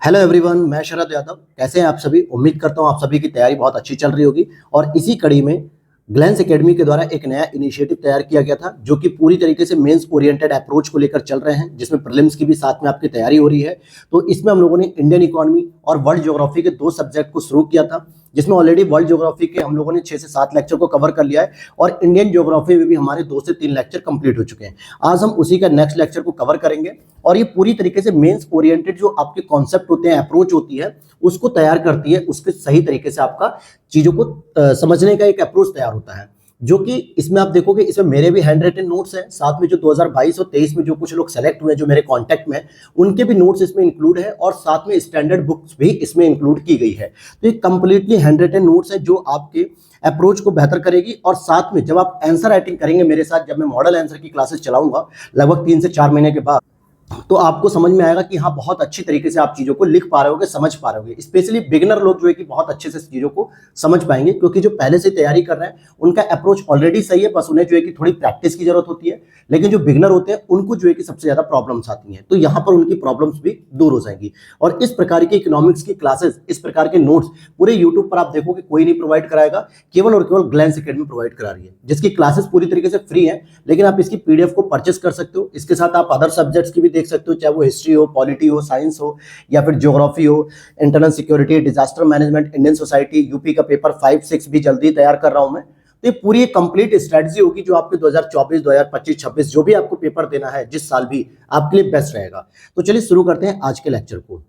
Hello everyone, मैं शरद यादव। कैसे हैं आप सभी? उम्मीद करता हूं आप सभी की तैयारी बहुत अच्छी चल रही होगी। और इसी कड़ी में ग्लैंस एकेडमी के द्वारा एक नया इनिशिएटिव तैयार किया गया था, जो कि पूरी तरीके से मेंस ओरिएंटेड अप्रोच को लेकर चल रहे हैं, जिसमें प्रीलिम्स की भी साथ में आपकी तैयारी हो रही है। तो इसमें हम लोगों ने इंडियन इकोनॉमी और वर्ल्ड ज्योग्राफी के दो सब्जेक्ट को शुरू किया था, जिसमें ऑलरेडी वर्ल्ड ज्योग्राफी के हम लोगों ने 6 से 7 लेक्चर को कवर कर लिया है और इंडियन ज्योग्राफी में भी हमारे 2 से 3 लेक्चर कंप्लीट हो चुके हैं। आज हम उसी का नेक्स्ट लेक्चर को कवर करेंगे और ये पूरी तरीके से मेंस ओरिएंटेड जो आपके कॉन्सेप्ट होते हैं, अप्रोच होती है, उसको तैयार करती है। उसके सही तरीके से आपका चीजों को समझने का एक अप्रोच तैयार होता है, जो कि इसमें आप देखोगे, इसमें मेरे भी हैंड रिटन नोट्स हैं, साथ में जो 2022 और 23 में जो कुछ लोग सेलेक्ट हुए जो मेरे कांटेक्ट में, उनके भी नोट्स इसमें इंक्लूड है और साथ में स्टैंडर्ड बुक्स भी इसमें इंक्लूड की गई है। तो ये कंप्लीटली हैंड रिटन नोट्स है जो आपके अप्रोच को बेहतर करेगी। और साथ में जब आप आंसर राइटिंग करेंगे मेरे साथ, जब मैं मॉडल आंसर की क्लासेस चलाऊंगा लगभग 3 से 4 महीने के बाद, तो आपको समझ में आएगा कि हाँ, बहुत अच्छी तरीके से आप चीजों को लिख पा रहे होगे, समझ पा रहे होगे। स्पेशली बिगिनर लोग जो है कि बहुत अच्छे से चीजों को समझ पाएंगे, क्योंकि जो पहले से तैयारी कर रहे हैं उनका अप्रोच ऑलरेडी सही है, बस उन्हें जो है कि थोड़ी प्रैक्टिस की जरूरत होती है। लेकिन जो बिगिनर होते हैं उनको जो है कि सबसे ज्यादा प्रॉब्लम्स आती हैं, तो यहाँ पर उनकी प्रॉब्लम्स भी दूर हो जाएंगी। और इस प्रकार की इकोनॉमिक्स की क्लासेस, इस प्रकार के नोट्स पूरे यूट्यूब पर आप देखोगे कोई नहीं प्रोवाइड कराएगा, केवल और केवल ग्लैंस एकेडमी प्रोवाइड करा रही है, जिसकी क्लासेस पूरी तरीके से फ्री है। लेकिन आप इसकी पीडीएफ को परचेस कर सकते हो। इसके साथ आप अदर सब्जेक्ट्स की भी देख सकते हो, चाहे वो हिस्ट्री हो, पॉलिटी हो, साइंस हो, या फिर ज्योग्राफी हो, internal security, disaster management, Indian society, UP का पेपर 5, 6 भी जल्दी तैयार कर रहा हूं मैं। तो ये पूरी एक कंप्लीट स्ट्रेटजी होगी जो आपके 2024, 2025, 26 जो भी आपको पेपर देना है, जिस साल भी, आपके लिए बेस्ट रहेगा। तो चलिए शुरू करते हैं आज के लेक्चर को।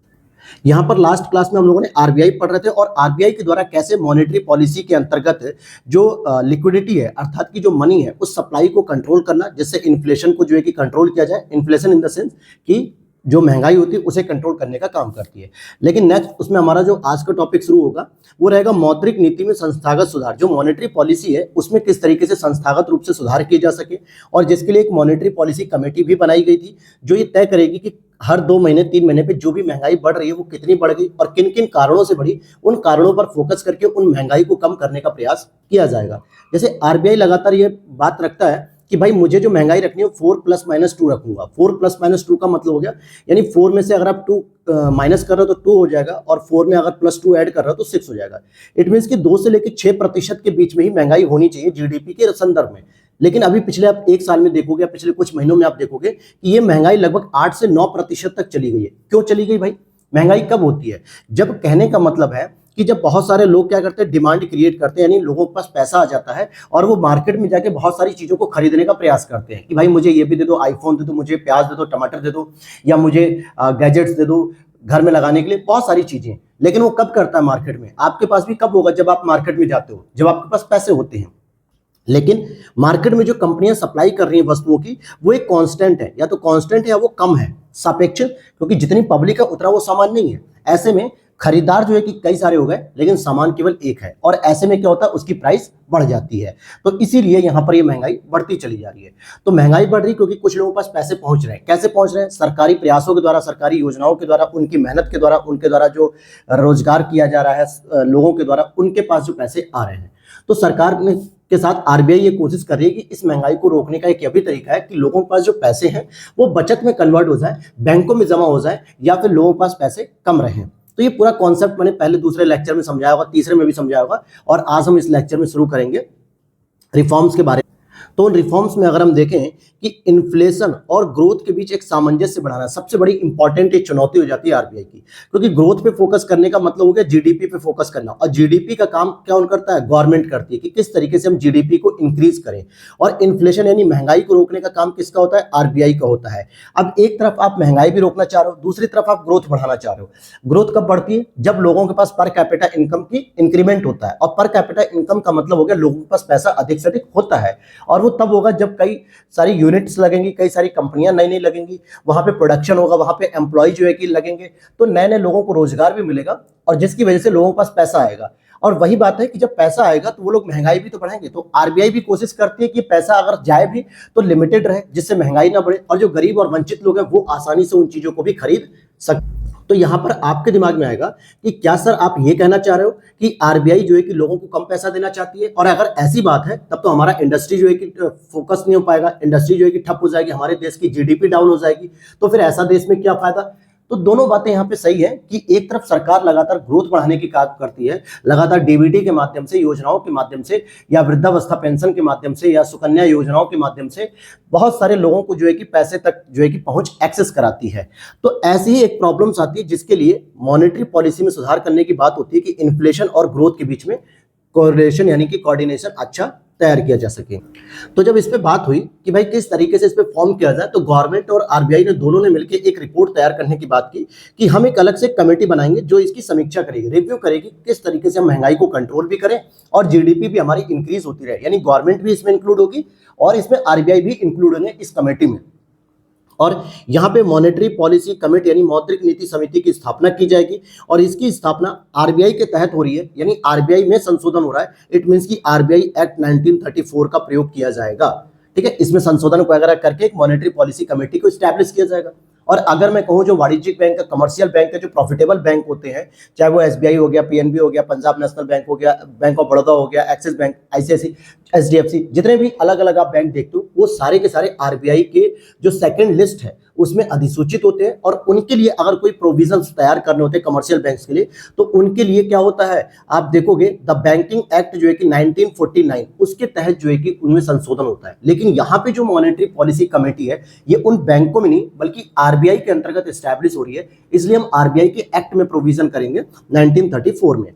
यहाँ पर लास्ट क्लास में हम लोगों ने आरबीआई पढ़ रहे थे और आरबीआई के द्वारा कैसे मॉनेटरी पॉलिसी के अंतर्गत जो लिक्विडिटी है, अर्थात की जो मनी है, उस सप्लाई को कंट्रोल करना, जिससे इन्फ्लेशन को जो है कि कंट्रोल किया जाए। इन्फ्लेशन इन द सेंस कि जो महंगाई होती है उसे कंट्रोल करने का काम करती है। लेकिन नेक्स्ट उसमें हमारा जो आज का टॉपिक शुरू होगा वो रहेगा मौद्रिक नीति में संस्थागत सुधार। जो मॉनेटरी पॉलिसी है उसमें किस तरीके से संस्थागत रूप से सुधार किए जा सके, और जिसके लिए एक मॉनेटरी पॉलिसी कमेटी भी बनाई गई थी, जो ये तय करेगी कि हर 2 महीने 3 महीने पे जो भी महंगाई बढ़ रही है वो कितनी बढ़ गई और किन किन कारणों से बढ़ी, उन कारणों पर फोकस करके उन महंगाई को कम करने का प्रयास किया जाएगा। जैसे आरबीआई लगातार ये बात रखता है कि भाई मुझे जो महंगाई रखनी है 4+-2 रखूंगा। 4+-2 का मतलब हो गया, यानी 4 में से अगर आप 2 माइनस कर रहे हो तो 2 हो जाएगा, और 4 में अगर +2 ऐड कर रहे हो तो 6 हो जाएगा। इट मीन्स कि 2 से लेकर 6% के बीच में ही महंगाई होनी चाहिए जीडीपी के संदर्भ में। लेकिन अभी पिछले आप 1 साल में देखोगे या पिछले कुछ महीनों में आप देखोगे कि ये महंगाई लगभग 8 से 9% तक चली गई है। क्यों चली गई भाई? महंगाई कब होती है? जब, कहने का मतलब है कि जब बहुत सारे लोग क्या करते हैं, डिमांड क्रिएट करते हैं, यानी लोगों के पास पैसा आ जाता है और वो मार्केट में जाके बहुत सारी चीजों को खरीदने का प्रयास करते हैं कि भाई मुझे ये भी दे दो, आईफोन दे दो, मुझे प्याज दे दो, टमाटर दे दो, या मुझे गैजेट्स दे दो घर में लगाने के लिए, बहुत सारी चीजें। लेकिन वो कब करता है मार्केट में? आपके पास भी कब होगा? जब आप मार्केट में जाते हो, जब आपके पास पैसे होते हैं। लेकिन मार्केट में जो कंपनियां सप्लाई कर रही हैं वस्तुओं की, वो एक कांस्टेंट है, या तो कांस्टेंट है या वो कम है, सापेक्ष, क्योंकि जितनी पब्लिक है उतना वो सामान नहीं है। ऐसे में खरीदार जो है कि कई सारे हो गए लेकिन सामान केवल एक है, और ऐसे में क्या होता है, उसकी प्राइस बढ़ जाती है। तो इसीलिए यहां पर ये महंगाई बढ़ती चली जा रही है। तो महंगाई बढ़ रही क्योंकि कुछ लोगों के पास पैसे पहुंच रहे हैं। कैसे पहुंच रहे हैं? सरकारी प्रयासों के द्वारा, सरकारी योजनाओं के द्वारा, उनकी मेहनत के द्वारा, उनके द्वारा जो रोजगार किया जा रहा है लोगों के द्वारा, उनके पास जो पैसे आ रहे हैं। तो सरकार ने के साथ आरबीआई ये कोशिश कर रही है कि इस महंगाई को रोकने का एक ये भी तरीका है कि लोगों के पास जो पैसे हैं वो बचत में कन्वर्ट हो जाए, बैंकों में जमा हो जाए, या फिर लोगों के पास पैसे कम रहें। तो ये पूरा कॉन्सेप्ट मैंने पहले दूसरे लेक्चर में समझाया होगा, तीसरे में भी समझाया होगा, और आज हम इस लेक्चर में शुरू करेंगे रिफॉर्म्स के बारे में। तो रिफॉर्म्स में अगर हम देखें कि इन्फ्लेशन और ग्रोथ के बीच एक सामंजस्य बढ़ाना सबसे बड़ी इंपॉर्टेंट एक चुनौती हो जाती है आरबीआई की, क्योंकि ग्रोथ पे फोकस करने का मतलब हो गया जीडीपी पे फोकस करना, और जीडीपी का काम कौन करता है? गवर्नमेंट करती है कि किस तरीके से हम जीडीपी को इंक्रीज करें। और इन्फ्लेशन यानी महंगाई को रोकने का काम किसका होता है? आरबीआई का होता है। अब एक तरफ आप महंगाई भी रोकना चाह रहे हो, दूसरी तरफ आप ग्रोथ बढ़ाना चाह रहे हो। ग्रोथ कब बढ़ती है? जब लोगों के पास पर कैपिटा इनकम की इंक्रीमेंट होता है, और पर कैपिटा इनकम का मतलब हो गया लोगों के पास पैसा अधिक से अधिक होता है। और वो तब होगा जब कई सारी यूनिट्स लगेंगी, कई सारी कंपनियां नई नई लगेंगी, वहां पे प्रोडक्शन होगा, वहां पे एम्प्लॉय जो है कि लगेंगे, तो नए नए लोगों को रोजगार भी मिलेगा, और जिसकी वजह से लोगों के पास पैसा आएगा। और वही बात है कि जब पैसा आएगा तो वो लोग महंगाई भी तो बढ़ाएंगे। तो आरबीआई भी कोशिश करती है कि पैसा अगर जाए भी तो लिमिटेड रहे, जिससे महंगाई ना बढ़े, और जो गरीब और वंचित लोग हैं वो आसानी से उन चीजों को भी खरीद सकते। तो यहां पर आपके दिमाग में आएगा कि क्या सर आप ये कहना चाह रहे हो कि आरबीआई जो है कि लोगों को कम पैसा देना चाहती है? और अगर ऐसी बात है तब तो हमारा इंडस्ट्री जो है कि फोकस नहीं हो पाएगा, इंडस्ट्री जो है कि ठप हो जाएगी, हमारे देश की जीडीपी डाउन हो जाएगी, तो फिर ऐसा देश में क्या फायदा? तो दोनों बातें यहाँ पे सही है कि एक तरफ सरकार लगातार ग्रोथ बढ़ाने की काम करती है, लगातार डीबीटी के माध्यम से, योजनाओं के माध्यम से, या वृद्धावस्था पेंशन के माध्यम से, या सुकन्या योजनाओं के माध्यम से बहुत सारे लोगों को जो है कि पैसे तक जो है कि पहुंच एक्सेस कराती है। तो ऐसी ही एक प्रॉब्लम्स आती है जिसके लिए मॉनेटरी पॉलिसी में सुधार करने की बात होती है कि इन्फ्लेशन और ग्रोथ के बीच में कोरिलेशन यानी कि कोऑर्डिनेशन अच्छा तैयार किया जा सके। तो जब इस पे बात हुई कि भाई किस तरीके से इस पे फॉर्म किया जाए, तो गवर्नमेंट और आरबीआई ने दोनों ने मिलकर एक रिपोर्ट तैयार करने की बात की कि हम एक अलग से कमेटी बनाएंगे जो इसकी समीक्षा करेगी, रिव्यू करेगी किस तरीके से हम महंगाई को कंट्रोल भी करें और जीडीपी भी हमारी इंक्रीज होती रहे। यानी गवर्नमेंट भी इसमें इंक्लूड होगी और इसमें आरबीआई भी इंक्लूड होंगे इस कमेटी में। और यहाँ पे मॉनेटरी पॉलिसी कमेटी यानी मौद्रिक नीति समिति की स्थापना की जाएगी और इसकी स्थापना आरबीआई के तहत हो रही है, यानी आरबीआई में संशोधन हो रहा है। इट मींस कि आरबीआई एक्ट 1934 का प्रयोग किया जाएगा। ठीक है, इसमें संशोधन वगैरह करके एक मॉनेटरी पॉलिसी कमेटी को स्टैब्लिश किया जाएगा। और अगर मैं कहूं जो वाणिज्यिक बैंक है, कमर्शियल बैंक है, जो प्रॉफिटेबल बैंक होते हैं, चाहे वो एसबीआई हो गया, पीएनबी हो गया, पंजाब नेशनल बैंक हो गया, बैंक ऑफ बड़ौदा हो गया, एक्सिस बैंक, आईसीआईसी, एचडीएफसी, जितने भी अलग अलग आप बैंक देखते हो वो सारे के सारे आरबीआई के जो सेकंड लिस्ट है उसमें अधिसूचित होते हैं। और उनके लिए अगर कोई प्रोविजंस तैयार करने होते हैं कमर्शियल बैंक्स के लिए, तो उनके लिए क्या होता है, आप देखोगे द बैंकिंग एक्ट जो है कि 1949 उसके तहत जो है कि उनमें संशोधन होता है। लेकिन यहाँ पे जो मॉनेटरी पॉलिसी कमेटी है ये उन बैंकों में नहीं बल्कि आरबीआई के अंतर्गत एस्टैब्लिश हो रही है, इसलिए हम आरबीआई के एक्ट में प्रोविजन करेंगे 1934 में।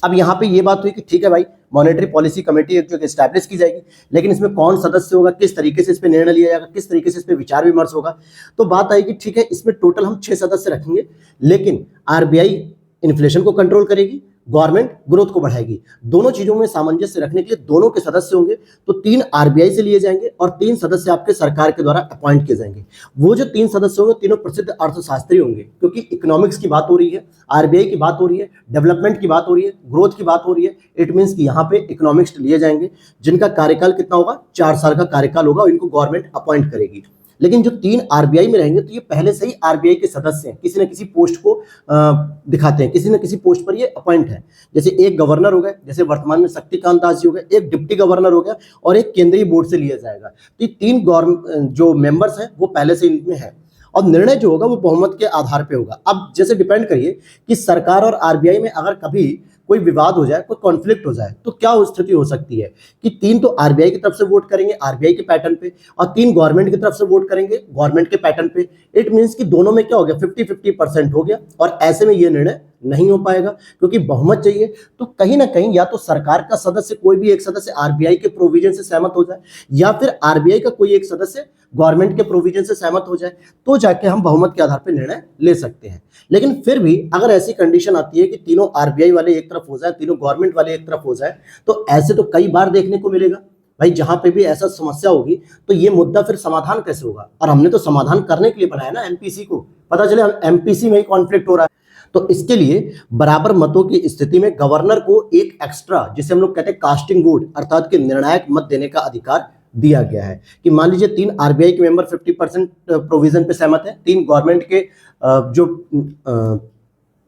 अब यहाँ पे ये बात हुई कि ठीक है भाई, मॉनेटरी पॉलिसी कमेटी जो एस्टैब्लिश की जाएगी, लेकिन इसमें कौन सदस्य होगा, किस तरीके से इस पे निर्णय लिया जाएगा, किस तरीके से इस पे विचार विमर्श होगा। तो बात आएगी ठीक है, इसमें टोटल हम 6 सदस्य रखेंगे, लेकिन आरबीआई इन्फ्लेशन को कंट्रोल करेगी, गवर्नमेंट ग्रोथ को बढ़ाएगी। दोनों चीजों में सामंजस्य रखने के लिए दोनों के सदस्य होंगे, तो 3 आरबीआई से लिए जाएंगे और 3 सदस्य आपके सरकार के द्वारा अपॉइंट किए जाएंगे। वो जो 3 सदस्य होंगे तीनों प्रसिद्ध अर्थशास्त्री होंगे, क्योंकि इकोनॉमिक्स की बात हो रही है, आरबीआई की बात हो रही है, डेवलपमेंट की बात हो रही है, ग्रोथ की बात हो रही है। इट मीन्स कि यहाँ पे इकोनॉमिक्स लिए जाएंगे जिनका कार्यकाल कितना होगा, 4 साल का कार्यकाल होगा और इनको गवर्नमेंट अपॉइंट करेगी। लेकिन जो 3 आरबीआई में रहेंगे तो ये पहले से ही आरबीआई के सदस्य हैं, किसी न किसी पोस्ट को दिखाते हैं, किसी न किसी पोस्ट पर ये अपॉइंट है। जैसे एक गवर्नर हो गए, जैसे वर्तमान में शक्तिकांत दास जी हो गए, एक डिप्टी गवर्नर हो गया और एक केंद्रीय बोर्ड से लिया जाएगा। तो ये 3 जो मेंबर्स हैं वो पहले से इनमें है और निर्णय जो होगा वो बहुमत के आधार पे होगा। अब जैसे डिपेंड करिए कि सरकार और आरबीआई में अगर कभी कोई विवाद हो जाए, कोई कॉन्फ्लिक्ट हो जाए, तो क्या स्थिति हो सकती है कि 3 तो आरबीआई की तरफ से वोट करेंगे आरबीआई के पैटर्न पे और 3 गवर्नमेंट की तरफ से वोट करेंगे गवर्नमेंट के पैटर्न पे। इट मींस कि दोनों में क्या हो गया, 50-50% हो गया और ऐसे में ये निर्णय नहीं हो पाएगा क्योंकि बहुमत चाहिए। तो कहीं ना कहीं या तो सरकार का सदस्य कोई भी एक सदस्य आरबीआई के प्रोविजन से सहमत हो जाए या फिर आरबीआई का कोई एक सदस्य गवर्नमेंट के प्रोविजन से सहमत हो जाए, तो जाके हम बहुमत के आधार पर निर्णय ले सकते हैं। लेकिन फिर भी अगर ऐसी कंडीशन आती है कि तीनों आरबीआई वाले एक तरफ हो जाए, तीनों गवर्नमेंट वाले एक तरफ हो जाए, तो ऐसे तो कई बार देखने को मिलेगा भाई। जहां पे भी ऐसा समस्या होगी तो ये मुद्दा फिर समाधान कैसे होगा, और हमने तो समाधान करने के लिए बनाया ना एमपीसी को। पता चले हम एमपीसी में ही कॉन्फ्लिक्ट हो रहा है, तो इसके लिए बराबर मतों की स्थिति में गवर्नर को एक एक्स्ट्रा, जिसे हम लोग कहते हैं कास्टिंग वोट, अर्थात कि निर्णायक मत देने का अधिकार दिया गया है। कि मान लीजिए 3 आरबीआई के मेंबर 50% प्रोविजन पे सहमत है, 3 गवर्नमेंट के जो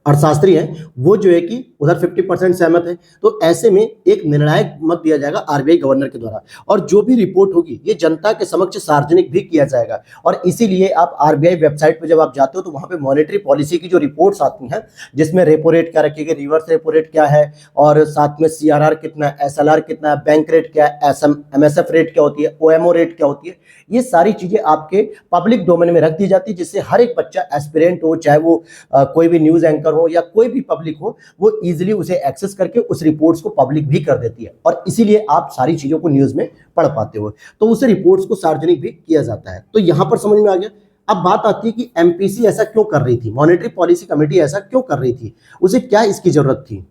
अर्थशास्त्री हैं वो जो है कि उधर 50% सहमत है, तो ऐसे में एक निर्णायक मत दिया जाएगा आरबीआई गवर्नर के द्वारा और जो भी रिपोर्ट होगी ये जनता के समक्ष सार्वजनिक भी किया जाएगा। और इसीलिए आप आरबीआई वेबसाइट पर जब आप जाते हो तो वहां पे मॉनेटरी पॉलिसी की जो रिपोर्ट्स आती हैं, जिसमें रेपो रेट क्या रखी गई, रिवर्स रेपो रेट क्या है, और साथ में सीआरआर कितना है, एसएलआर कितना है, बैंक रेट क्या है, एमएसएफ रेट क्या होती है, ओएमओ रेट क्या होती है, ये सारी चीजें आपके पब्लिक डोमेन में रख दी जाती है, जिससे हर एक बच्चा एस्पिरेंट हो, चाहे वो कोई भी न्यूज एंकर हो या कोई भी पब्लिक हो, वो इजीली उसे एक्सेस करके उस रिपोर्ट्स को पब्लिक भी कर देती है और इसीलिए आप सारी चीजों को न्यूज में पढ़ पाते हो। तो उसे रिपोर्ट्स को सार्वजनिक भी किया जाता है। तो यहां पर समझ में आ गया। अब बात आती है कि एमपीसी ऐसा क्यों कर रही थी, मॉनेटरी पॉलिसी कमेटी ऐसा क्यों कर रही थी, उसे क्या इसकी जरूरत थी।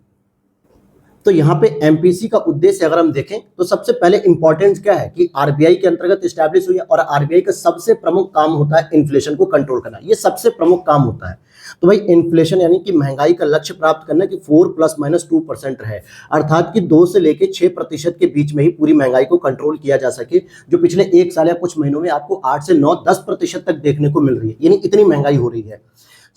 तो यहाँ पे एमपीसी का उद्देश्य अगर हम देखें तो सबसे पहले इंपॉर्टेंट क्या है कि आरबीआई के अंतर्गत स्टैब्लिश हुई है और आरबीआई का सबसे प्रमुख काम होता है इन्फ्लेशन को कंट्रोल करना, ये सबसे प्रमुख काम होता है। तो भाई इन्फ्लेशन यानी कि महंगाई का लक्ष्य प्राप्त करना कि 4 ± 2% रहे, अर्थात कि 2 से लेके 6% के बीच में ही पूरी महंगाई को कंट्रोल किया जा सके, जो पिछले 1 साल या कुछ महीनों में आपको 8 से 9, 10% तक देखने को मिल रही है, यानी इतनी महंगाई हो रही है।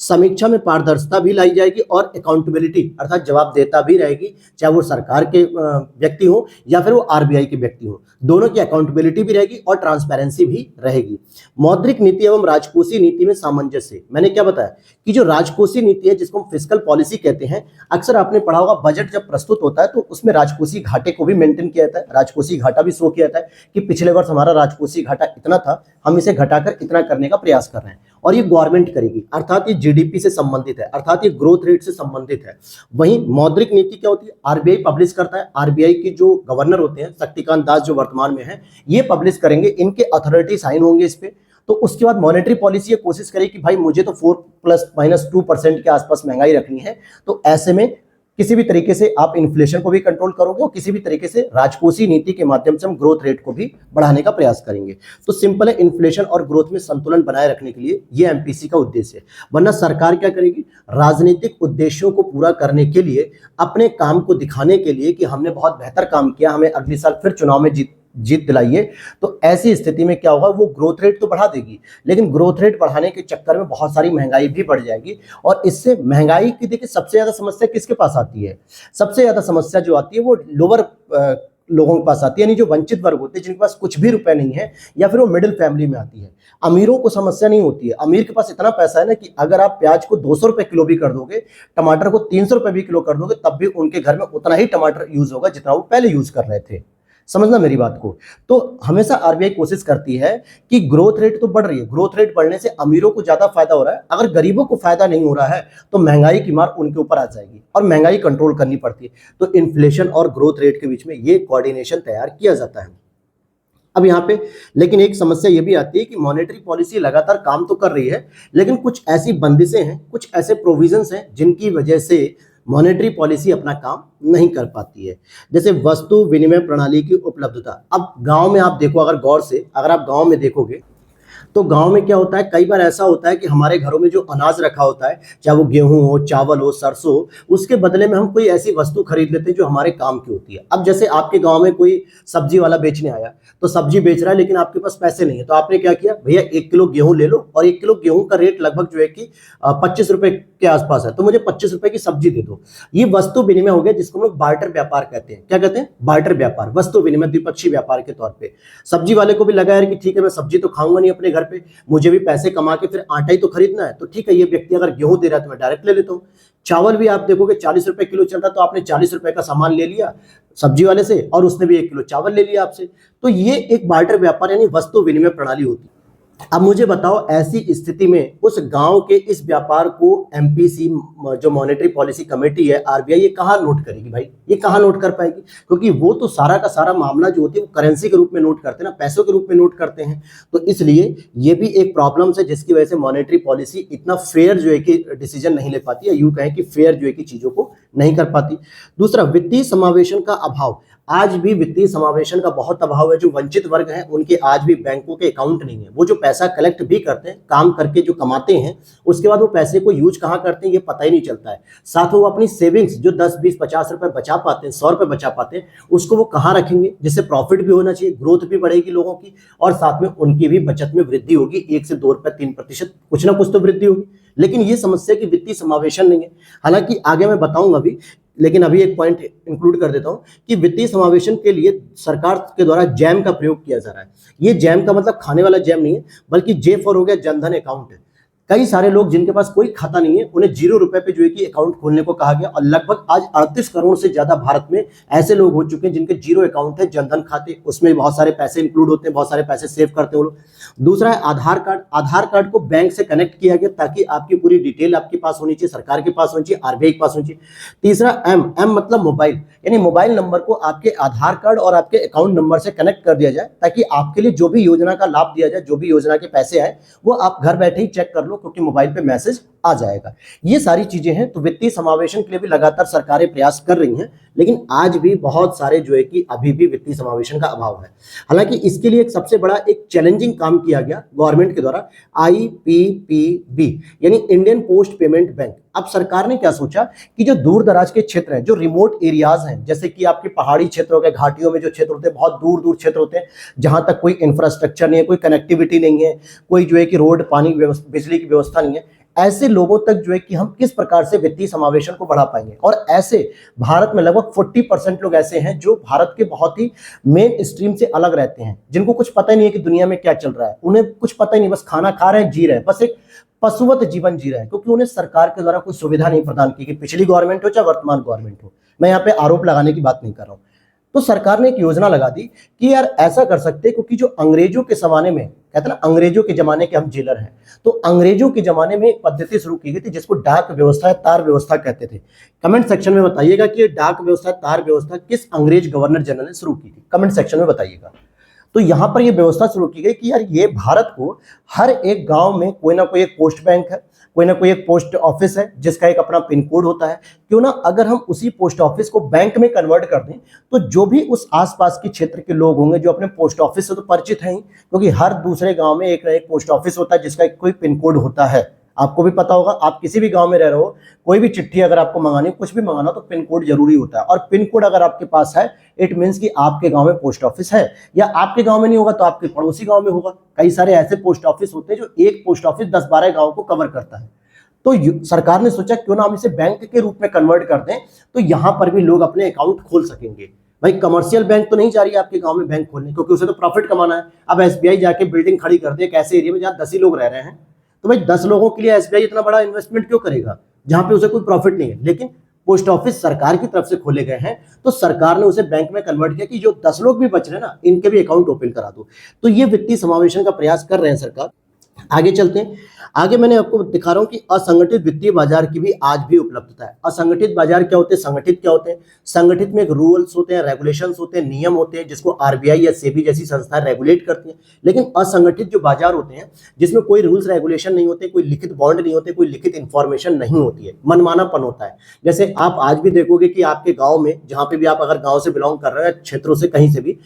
समीक्षा में पारदर्शिता भी लाई जाएगी और अकाउंटेबिलिटी अर्थात जवाबदेहता भी रहेगी, चाहे वो सरकार के व्यक्ति हो या फिर वो आरबीआई के व्यक्ति हो, दोनों की अकाउंटेबिलिटी भी रहेगी और ट्रांसपेरेंसी भी रहेगी। मौद्रिक नीति एवं राजकोषीय नीति में सामंजस्य, मैंने क्या बताया कि जो राजकोषीय नीति है जिसको हम फिस्कल पॉलिसी कहते हैं, अक्सर आपने पढ़ा होगा बजट जब प्रस्तुत होता है तो उसमें राजकोषीय घाटे को भी मेंटेन किया जाता है, राजकोषीय घाटा भी शो किया जाता है कि पिछले वर्ष हमारा राजकोषीय घाटा इतना था, हम इसे घटाकर इतना करने का प्रयास कर रहे हैं और ये गवर्नमेंट करेगी, अर्थात ये जीडीपी से संबंधित है, अर्थात ये ग्रोथ रेट से संबंधित है। वहीं मौद्रिक नीति क्या होती है, आरबीआई पब्लिश करता है, आरबीआई के जो गवर्नर होते हैं शक्तिकांत दास जो वर्तमान में है, ये पब्लिश करेंगे, इनके अथॉरिटी साइन होंगे इस पे। तो उसके बाद मॉनेटरी पॉलिसी ये कोशिश करेगी कि भाई मुझे तो 4+- 2% के आसपास महंगाई रखनी है, तो ऐसे में किसी भी तरीके से आप इन्फ्लेशन को भी कंट्रोल करोगे और किसी भी तरीके से राजकोषीय नीति के माध्यम से हम ग्रोथ रेट को भी बढ़ाने का प्रयास करेंगे। तो सिंपल है, इन्फ्लेशन और ग्रोथ में संतुलन बनाए रखने के लिए ये एमपीसी का उद्देश्य है। वरना सरकार क्या करेगी, राजनीतिक उद्देश्यों को पूरा करने के लिए, अपने काम को दिखाने के लिए कि हमने बहुत बेहतर काम किया, हमें अगले साल फिर चुनाव में जीत दिलाइए, तो ऐसी स्थिति में क्या होगा, वो ग्रोथ रेट तो बढ़ा देगी, लेकिन ग्रोथ रेट बढ़ाने के चक्कर में बहुत सारी महंगाई भी बढ़ जाएगी। और इससे महंगाई की देखिए सबसे ज्यादा समस्या किसके पास आती है, सबसे ज्यादा समस्या जो आती है वो लोअर लोगों के पास आती है, यानी जो वंचित वर्ग होते हैं, जिनके पास कुछ भी रुपए नहीं है या फिर वो मिडिल फैमिली में आती है। अमीरों को समस्या नहीं होती है, अमीर के पास इतना पैसा है ना कि अगर आप प्याज को 200 रुपए किलो भी कर दोगे, टमाटर को 300 रुपए भी किलो कर दोगे, तब भी उनके घर में उतना ही टमाटर यूज होगा जितना वो पहले यूज कर रहे थे। समझना मेरी बात को। तो हमेशा आरबीआई कोशिश करती है कि ग्रोथ रेट तो बढ़ रही है, ग्रोथ रेट बढ़ने से अमीरों को ज्यादा फायदा हो रहा है, अगर गरीबों को फायदा नहीं हो रहा है तो महंगाई की मार उनके ऊपर आ जाएगी और महंगाई कंट्रोल करनी पड़ती है। तो इन्फ्लेशन और ग्रोथ रेट के बीच में ये कोऑर्डिनेशन तैयार किया जाता है। अब यहाँ पे लेकिन एक समस्या ये भी आती है कि मॉनेटरी पॉलिसी लगातार काम तो कर रही है, लेकिन कुछ ऐसी बंदिशें हैं, कुछ ऐसे प्रोविजंस हैं जिनकी वजह से मॉनेटरी पॉलिसी अपना काम नहीं कर पाती है। जैसे वस्तु विनिमय प्रणाली की उपलब्धता। अब गांव में आप देखो, अगर गौर से अगर आप गांव में देखोगे तो गांव में क्या होता है, कई बार ऐसा होता है कि हमारे घरों में जो अनाज रखा होता है, चाहे वो गेहूं हो, चावल हो, सरसों हो, उसके बदले में हम कोई ऐसी वस्तु खरीद लेते हैं जो हमारे काम की होती है। अब जैसे आपके गांव में कोई सब्जी वाला बेचने आया, तो सब्जी बेच रहा है लेकिन आपके पास पैसे नहीं है, तो आपने क्या किया, भैया 1 किलो गेहूं ले लो, और 1 किलो गेहूं का रेट लगभग जो है कि 25 रुपए के आसपास है, तो मुझे 25 रुपए की सब्जी दे दो। ये वस्तु विनिमय हो गया, जिसको हम लोग बार्टर व्यापार कहते हैं। क्या कहते हैं, बार्टर व्यापार, वस्तु विनिमय, द्विपक्षीय व्यापार के तौर पे। सब्जी वाले को भी लगा यार कि ठीक है, मैं सब्जी तो खाऊंगा नहीं अपने घर पे, मुझे भी पैसे कमा के फिर आटा ही तो खरीदना है, तो ठीक है, ये व्यक्ति अगर गेहूं दे रहा है तो मैं डायरेक्ट ले लेता हूँ। चावल भी आप देखोगे 40 रुपए किलो चल रहा है, तो आपने 40 रुपए का सामान ले लिया सब्जी वाले से और उसने भी 1 किलो चावल ले लिया आपसे। तो ये एक बार्टर व्यापार यानी वस्तु विनिमय प्रणाली होती है। अब मुझे बताओ, ऐसी स्थिति में उस गांव के इस व्यापार को एमपीसी जो मॉनेटरी पॉलिसी कमेटी है, आरबीआई, ये कहाँ नोट करेगी भाई, ये कहाँ नोट कर पाएगी, क्योंकि वो तो सारा का सारा मामला जो होती है वो करेंसी के रूप में नोट करते हैं ना, पैसों के रूप में नोट करते हैं। तो इसलिए ये भी एक प्रॉब्लम है जिसकी वजह से मॉनेटरी पॉलिसी इतना फेयर जो है कि डिसीजन नहीं ले पाती, या यूं कहें कि फेयर जो है कि चीजों को नहीं कर पाती। दूसरा, वित्तीय समावेशन का अभाव। आज भी वित्तीय समावेशन का बहुत अभाव है। जो वंचित वर्ग हैं उनके आज भी बैंकों के अकाउंट नहीं है। वो जो पैसा कलेक्ट भी करते हैं, काम करके जो कमाते हैं, उसके बाद वो पैसे को यूज कहाँ करते हैं ये पता ही नहीं चलता है। साथ वो अपनी सेविंग्स जो 10, 20, 50 रुपए बचा पाते हैं, 100 रुपए बचा पाते हैं, उसको वो कहाँ रखेंगे, जिससे प्रॉफिट भी होना चाहिए, ग्रोथ भी बढ़ेगी लोगों की, और साथ में उनकी भी बचत में वृद्धि होगी, 1 से 2 रुपए 3% कुछ ना कुछ तो वृद्धि होगी। लेकिन ये समस्या कि वित्तीय समावेशन नहीं है। हालांकि आगे मैं बताऊंगा भी, लेकिन अभी एक पॉइंट इंक्लूड कर देता हूं कि वित्तीय समावेशन के लिए सरकार के द्वारा जैम का प्रयोग किया जा रहा है। ये जैम का मतलब खाने वाला जैम नहीं है, बल्कि जे फॉर हो गया जनधन अकाउंट है। कई सारे लोग जिनके पास कोई खाता नहीं है, उन्हें 0 रुपए पे जो है कि अकाउंट खोलने को कहा गया, और लगभग आज 38 करोड़ से ज्यादा भारत में ऐसे लोग हो चुके हैं जिनके 0 अकाउंट है, जनधन खाते, उसमें बहुत सारे पैसे इंक्लूड होते हैं, बहुत सारे पैसे सेव करते हैं वो लोग। दूसरा है आधार कार्ड। आधार कार्ड को बैंक से कनेक्ट किया गया ताकि आपकी पूरी डिटेल आपके पास होनी चाहिए, सरकार के पास होनी चाहिए, आरबीआई के पास होनी चाहिए। तीसरा एम मतलब मोबाइल, यानी मोबाइल नंबर को आपके आधार कार्ड और आपके अकाउंट नंबर से कनेक्ट कर दिया जाए ताकि आपके लिए जो भी योजना का लाभ दिया जाए, जो भी योजना के पैसे आए, वो आप घर बैठे ही चेक कर लो, क्योंकि मोबाइल पे मैसेज आ जाएगा। ये सारी चीजें हैं। तो वित्तीय समावेशन के लिए भी लगातार सरकारें प्रयास कर रही हैं, लेकिन आज भी बहुत सारे जो है कि अभी भी वित्तीय समावेशन का अभाव है। हालांकि इसके लिए एक सबसे बड़ा एक चैलेंजिंग काम किया गया गवर्नमेंट के द्वारा, आईपीपीबी यानी इंडियन पोस्ट पेमेंट बैंक। अब सरकार ने क्या सोचा कि जो दूर दराज के क्षेत्र हैं, जो रिमोट एरियाज हैं, जैसे कि आपके पहाड़ी क्षेत्र हो गए, घाटियों में जो क्षेत्र होते हैं, बहुत दूर दूर क्षेत्र होते हैं, जहां तक कोई इंफ्रास्ट्रक्चर नहीं है, कोई कनेक्टिविटी नहीं है, कोई जो है कि रोड, पानी, बिजली की व्यवस्था नहीं है, ऐसे लोगों तक जो है कि हम किस प्रकार से वित्तीय समावेशन को बढ़ा पाएंगे। और ऐसे भारत में लगभग 40% लोग ऐसे हैं जो भारत के बहुत ही मेन स्ट्रीम से अलग रहते हैं, जिनको कुछ पता ही नहीं है कि दुनिया में क्या चल रहा है, उन्हें कुछ पता ही नहीं, बस खाना खा रहे हैं, जी रहे हैं, बस एक पशुवत जीवन जी रहे हैं, क्योंकि उन्हें सरकार के द्वारा कोई सुविधा नहीं प्रदान की, कि पिछली गवर्नमेंट हो चाहे वर्तमान गवर्नमेंट हो। मैं यहाँ पे आरोप लगाने की बात नहीं कर रहा हूँ। तो सरकार ने एक योजना लगा दी कि यार ऐसा कर सकते हैं, क्योंकि जो अंग्रेजों के जमाने में, कहते हैं ना अंग्रेजों के जमाने के हम जेलर हैं, तो अंग्रेजों के जमाने में एक पद्धति शुरू की गई थी जिसको डाक व्यवस्था, तार व्यवस्था कहते थे। कमेंट सेक्शन में बताइएगा कि डाक व्यवस्था, तार व्यवस्था किस अंग्रेज गवर्नर जनरल ने शुरू की थी, कमेंट सेक्शन में बताइएगा। तो यहां पर यह व्यवस्था शुरू की गई कि यार ये भारत को हर एक गांव में कोई ना कोई एक पोस्ट बैंक है, कोई ना कोई एक पोस्ट ऑफिस है जिसका एक अपना पिन कोड होता है। क्यों ना अगर हम उसी पोस्ट ऑफिस को बैंक में कन्वर्ट कर दें, तो जो भी उस आसपास के क्षेत्र के लोग होंगे जो अपने पोस्ट ऑफिस से तो परिचित हैं ही, क्योंकि हर दूसरे गांव में एक ना एक पोस्ट ऑफिस होता है जिसका एक कोई पिन कोड होता है। आपको भी पता होगा, आप किसी भी गांव में रह रहे हो, कोई भी चिट्ठी अगर आपको मंगानी, कुछ भी मंगाना, तो पिन कोड जरूरी होता है। और पिन कोड अगर आपके पास है, इट मीन्स कि आपके गांव में पोस्ट ऑफिस है, या आपके गांव में नहीं होगा तो आपके पड़ोसी गांव में होगा। कई सारे ऐसे पोस्ट ऑफिस होते हैं जो एक पोस्ट ऑफिस 10-12 गांव को कवर करता है। तो सरकार ने सोचा क्यों ना हम इसे बैंक के रूप में कन्वर्ट कर दें, तो यहां पर भी लोग अपने अकाउंट खोल सकेंगे। भाई कमर्शियल बैंक तो नहीं जा रही है आपके गांव में बैंक खोलने, क्योंकि उसे तो प्रॉफिट कमाना है। अब एसबीआई जाके बिल्डिंग खड़ी कर दे एक ऐसे एरिया में जहां 10 ही लोग रह रहे हैं, तो भाई 10 लोगों के लिए एसबीआई इतना बड़ा इन्वेस्टमेंट क्यों करेगा जहां पे उसे कोई प्रॉफिट नहीं है। लेकिन पोस्ट ऑफिस सरकार की तरफ से खोले गए हैं, तो सरकार ने उसे बैंक में कन्वर्ट किया कि जो 10 लोग भी बच रहे हैं ना, इनके भी अकाउंट ओपन करा दो। तो ये वित्तीय समावेशन का प्रयास कर रहे हैं सरकार। आगे चलते हैं। आगे मैंने आपको दिखा रहा हूं कि असंगठित वित्तीय बाजार की भी आज भी उपलब्धता है। असंगठित बाजार क्या होते हैं, संगठित क्या होते हैं? संगठित में एक रूल्स होते हैं, रेगुलेशंस होते हैं, नियम होते हैं जिसको आरबीआई या सेबी जैसी संस्थाएं रेगुलेट करती हैं। लेकिन असंगठित जो बाजार होते हैं जिसमें कोई रूल्स रेगुलेशन नहीं होते, कोई लिखित बॉन्ड नहीं होते, कोई लिखित इंफॉर्मेशन नहीं होती है, मनमानापन होता है। जैसे आप आज भी देखोगे कि आपके गांव में, जहां पे भी आप अगर गांव से बिलोंग कर रहे हैं, क्षेत्रों से कहीं से भी,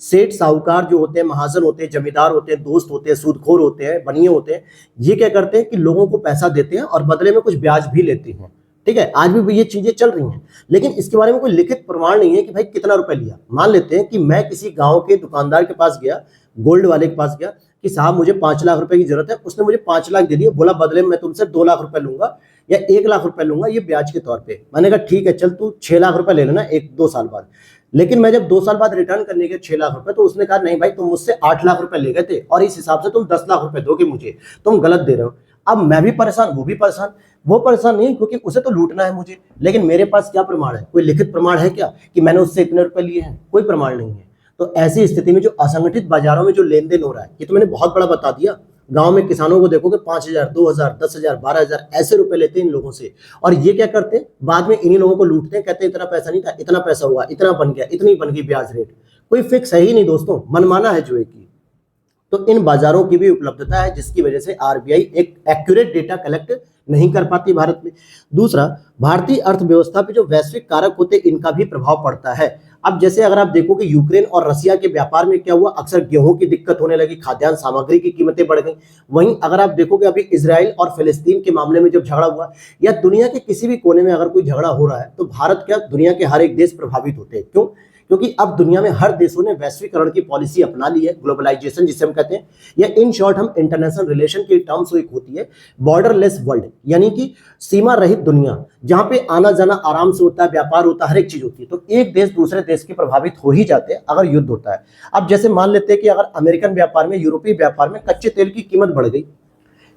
सेठ साहूकार जो होते हैं, महाजन होते हैं, जमींदार होते हैं, दोस्त होते हैं, सूदखोर होते हैं, बनिए होते हैं, ये क्या करते हैं कि लोगों को पैसा देते हैं और बदले में कुछ ब्याज भी लेते हैं। ठीक है, आज भी ये चीजें चल रही हैं, लेकिन इसके बारे में कोई लिखित प्रमाण नहीं है कि भाई कितना रुपए लिया। मान लेते हैं कि मैं किसी गांव के दुकानदार के पास गया, गोल्ड वाले के पास गया कि साहब मुझे 5 लाख रुपए की जरूरत है, उसने मुझे 5 लाख दे दिए, बोला बदले में मैं तुमसे 2 लाख रुपए लूंगा या 1 लाख रुपए लूंगा, ये ब्याज के तौर पे। मैंने कहा ठीक है, चल तू 6 लाख रुपए ले लेना 1-2 साल बाद। लेकिन मैं जब 2 साल बाद रिटर्न करने के 6 लाख रुपए, तो उसने कहा नहीं भाई, तुम मुझसे 8 लाख रुपए ले गए थे और इस हिसाब से तुम 10 लाख रुपए दोगे मुझे, तुम गलत दे रहे हो। अब मैं भी परेशान, वो भी परेशान। वो परेशान नहीं क्योंकि उसे तो लूटना है मुझे, लेकिन मेरे पास क्या प्रमाण है? कोई लिखित प्रमाण है क्या कि मैंने उससे इतने रुपए लिए हैं? कोई प्रमाण नहीं है। तो ऐसी स्थिति में जो असंगठित बाजारों में जो लेन देन हो रहा है, ये तो मैंने बहुत बड़ा बता दिया। गांव में किसानों को देखोगे 5,000, 2,000, 10,000, 12,000 ऐसे रुपए लेते हैं इन लोगों से, और ये क्या करते हैं, बाद में इन्हीं लोगों को लूटते हैं, कहते हैं इतना पैसा नहीं था, इतना पैसा हुआ, इतना बन गया, इतनी बन गई ब्याज रेट। कोई फिक्स है ही नहीं दोस्तों, मनमाना है जो है कि। तो इन बाजारों की भी उपलब्धता है जिसकी वजह से आरबीआई एक एक्यूरेट डेटा कलेक्ट नहीं कर पाती भारत में। दूसरा, भारतीय अर्थव्यवस्था पे जो वैश्विक कारक होते हैं इनका भी प्रभाव पड़ता है। अब जैसे अगर आप देखो कि यूक्रेन और रसिया के व्यापार में क्या हुआ, अक्सर गेहूं की दिक्कत होने लगी, खाद्यान्न सामग्री की कीमतें बढ़ गई। वहीं अगर आप देखोगे अभी इजराइल और फिलिस्तीन के मामले में जब झगड़ा हुआ, या दुनिया के किसी भी कोने में अगर कोई झगड़ा हो रहा है, तो भारत क्या, दुनिया के हर एक देश प्रभावित होते हैं। क्यों? क्योंकि अब दुनिया में हर देशों ने वैश्वीकरण की पॉलिसी अपना ली है, ग्लोबलाइजेशन जिसे हम कहते हैं, या इन शॉर्ट हम इंटरनेशनल रिलेशन की टर्म्स एक होती है बॉर्डरलेस वर्ल्ड, यानी कि सीमा रहित दुनिया, जहां पे आना जाना आराम से होता है, व्यापार होता है, हर एक चीज होती है। तो एक देश दूसरे देश के प्रभावित हो ही जाते हैं अगर युद्ध होता है। अब जैसे मान लेते हैं कि अगर अमेरिकन व्यापार में, यूरोपीय व्यापार में कच्चे तेल की कीमत बढ़ गई।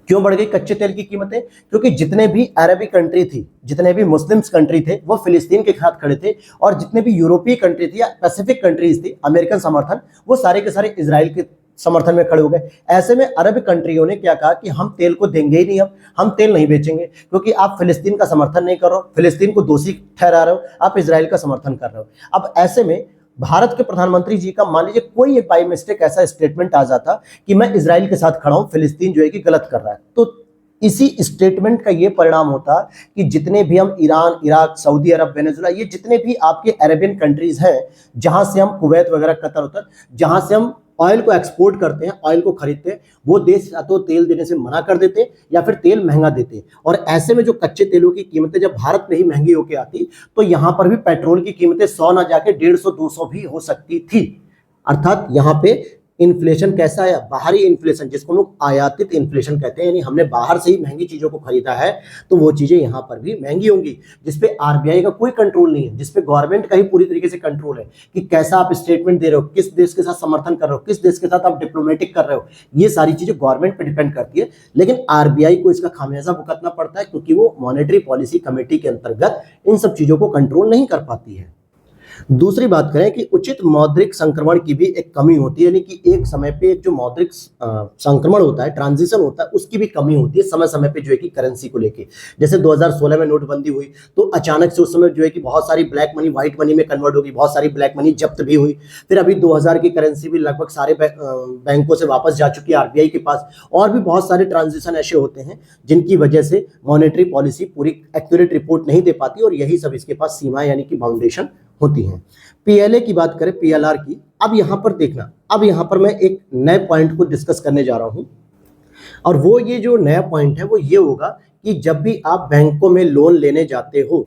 क्यों बढ़ गई कच्चे तेल की कीमतें? क्योंकि जितने भी अरबिक कंट्री थी, जितने भी मुस्लिम्स कंट्री थे, वो फिलिस्तीन के साथ खड़े थे, और जितने भी यूरोपीय कंट्री थी या पैसिफिक कंट्रीज थी, अमेरिकन समर्थन, वो सारे के सारे इजराइल के समर्थन में खड़े हो गए। ऐसे में अरब कंट्रियों ने क्या कहा कि हम तेल को देंगे ही नहीं, हम तेल नहीं बेचेंगे, क्योंकि आप फिलिस्तीन का समर्थन नहीं कर रहे हो, फिलिस्तीन को दोषी ठहरा रहे हो, आप इजराइल का समर्थन कर रहे हो। अब ऐसे में भारत के प्रधानमंत्री जी का मान लीजिए कोई एक बाई मिस्टेक ऐसा स्टेटमेंट आ जाता कि मैं इजराइल के साथ खड़ा हूं, फिलिस्तीन जो है कि गलत कर रहा है, तो इसी स्टेटमेंट का ये परिणाम होता कि जितने भी हम ईरान, इराक, सऊदी अरब, वेनेजुला, ये जितने भी आपके अरेबियन कंट्रीज हैं, जहां से हम, कुवैत वगैरह, कतर उतर, जहां से हम ऑयल को एक्सपोर्ट करते हैं, ऑयल को खरीदते हैं, वो देश या तो तेल देने से मना कर देते हैं या फिर तेल महंगा देते हैं। और ऐसे में जो कच्चे तेलों की कीमतें जब भारत में ही महंगी होकर आती, तो यहां पर भी पेट्रोल की कीमतें 100 ना जाके 150-200 भी हो सकती थी। अर्थात यहाँ पे इन्फ्लेशन कैसा आया, बाहरी इन्फ्लेशन, जिसको हम लोग आयातित इन्फ्लेशन कहते हैं, यानी हमने बाहर से ही महंगी चीजों को खरीदा है तो वो चीजें यहाँ पर भी महंगी होंगी, जिसपे आरबीआई का कोई कंट्रोल नहीं है, जिसपे गवर्नमेंट का ही पूरी तरीके से कंट्रोल है कि कैसा आप स्टेटमेंट दे रहे हो, किस देश के साथ समर्थन कर रहे हो, किस देश के साथ आप डिप्लोमेटिक कर रहे हो, ये सारी चीजें गवर्नमेंट पे डिपेंड करती है। लेकिन आरबीआई को इसका खामियाजा भुगतना पड़ता है क्योंकि वो मॉनेटरी पॉलिसी कमेटी के अंतर्गत इन सब चीजों को कंट्रोल नहीं कर पाती है। दूसरी बात करें कि उचित मौद्रिक संक्रमण की भी एक कमी होती है, यानी कि एक समय पे एक जो मौद्रिक संक्रमण होता है, ट्रांजिशन होता है, उसकी भी कमी होती है समय समय पे जो है कि करेंसी को लेके। जैसे 2016 में नोटबंदी हुई तो अचानक से उस समय जो है कि बहुत सारी ब्लैक मनी व्हाइट मनी में कन्वर्ट होगी, बहुत सारी ब्लैक मनी जब्त भी हुई। फिर अभी 2000 की करेंसी भी लगभग सारे बैंकों से वापस जा चुकी है आरबीआई के पास। और भी बहुत सारे ट्रांजिशन ऐसे होते हैं जिनकी वजह से मॉनेटरी पॉलिसी पूरी एक्यूरेट रिपोर्ट नहीं दे पाती, और यही सब इसके पास सीमाएं यानी कि फाउंडेशन होती हैं। पीएलए की बात करें, पीएलआर की, अब यहां पर देखना, अब यहां पर मैं एक नए पॉइंट को डिस्कस करने जा रहा हूं, और वो ये जो नया पॉइंट है वो ये होगा कि जब भी आप बैंकों में लोन लेने जाते हो,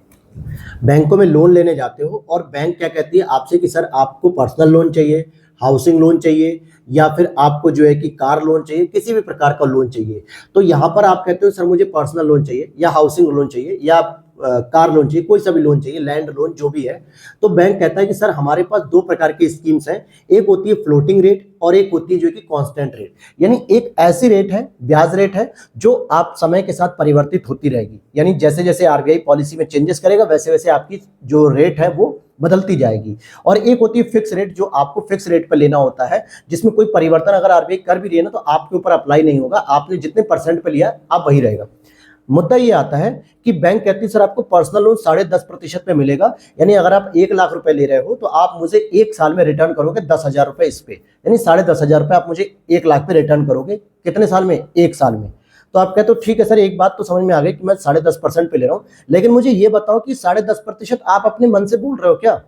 बैंकों में लोन लेने जाते हो और बैंक क्या कहती है आपसे कि सर आपको पर्सनल लोन चाहिए, हाउसिंग लोन चाहिए, या फिर आपको जो है कि कार लोन चाहिए, किसी भी प्रकार का लोन चाहिए, तो यहां पर आप कहते हो सर मुझे पर्सनल लोन चाहिए या हाउसिंग लोन चाहिए या कार लोन चाहिए, कोई सा भी लोन चाहिए, लैंड लोन जो भी है, तो बैंक कहता है कि सर हमारे पास दो प्रकार की स्कीम्स हैं, एक होती है फ्लोटिंग रेट और एक होती है जो कि कांस्टेंट रेट। यानी एक ऐसी रेट है, ब्याज रेट है, जो आप समय के साथ परिवर्तित होती रहेगी, यानी जैसे जैसे आरबीआई पॉलिसी में चेंजेस करेगा वैसे वैसे आपकी जो रेट है वो बदलती जाएगी। और एक होती है फिक्स रेट, जो आपको फिक्स रेट पर लेना होता है, जिसमें कोई परिवर्तन अगर आरबीआई कर भी रही है ना तो आपके ऊपर अप्लाई नहीं होगा, आपने जितने परसेंट पे लिया आप वही रहेगा। मुद्दा ये आता है कि बैंक कहती है सर आपको पर्सनल लोन 10.5% पे मिलेगा, यानी अगर आप 1 लाख रुपए ले रहे हो तो आप मुझे 1 साल में रिटर्न करोगे 10,000 रुपए इस पे, यानी 10,500 रुपए आप मुझे 1 लाख पे रिटर्न करोगे, कितने साल में, 1 साल में। तो आप कहते हो ठीक है सर, एक बात तो समझ में आ गई कि मैं 10.5% पे ले रहा हूँ, लेकिन मुझे ये बताओ कि 10.5% आप अपने मन से बोल रहे हो क्या?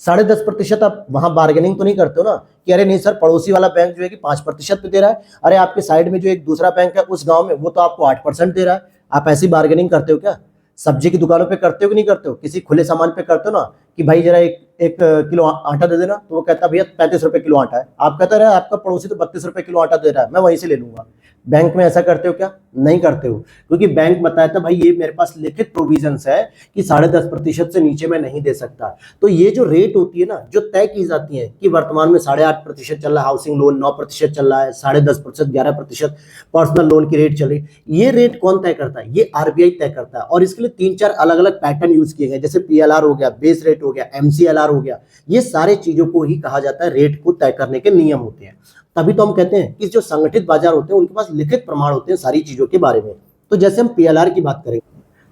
10.5% आप वहां बार्गेनिंग तो नहीं करते हो ना कि अरे नहीं सर पड़ोसी वाला बैंक जो है कि 5% पे दे रहा है, अरे आपके साइड में जो एक दूसरा बैंक है उस गांव में वो तो आपको 8% दे रहा है, आप ऐसी बार्गेनिंग करते हो क्या? सब्जी की दुकानों पे करते हो कि नहीं करते हो? किसी खुले सामान पे करते हो ना कि भाई जरा एक किलो आटा दे देना, तो वो कहता है भैया 35 रुपए किलो आटा है, आप कहते रहे आपका पड़ोसी तो 32 रुपए किलो आटा दे रहा है, मैं वहीं से ले लूंगा। बैंक में ऐसा करते हो क्या? नहीं करते हो, क्योंकि बैंक बताया था भाई ये मेरे पास लिखित प्रोविजंस है कि 10.5% से नीचे मैं नहीं दे सकता। तो ये जो रेट होती है ना, जो तय की जाती है कि वर्तमान में 8.5% चल रहा है हाउसिंग लोन, 9% चल रहा है, 10.5%, 11% पर्सनल लोन की रेट चल रही, ये रेट कौन तय करता है? ये आरबीआई तय करता है। और इसके लिए 3-4 अलग अलग पैटर्न यूज किए गए, जैसे पीएलआर हो गया, बेस रेट हो गया, एमसीएलआर हो गया, ये सारे चीजों को ही कहा जाता है रेट को तय करने के नियम होते हैं। तभी तो हम कहते हैं कि जो संगठित बाजार होते हैं उनके पास लिखित प्रमाण होते हैं सारी चीजों के बारे में। तो जैसे हम पीएलआर की बात करें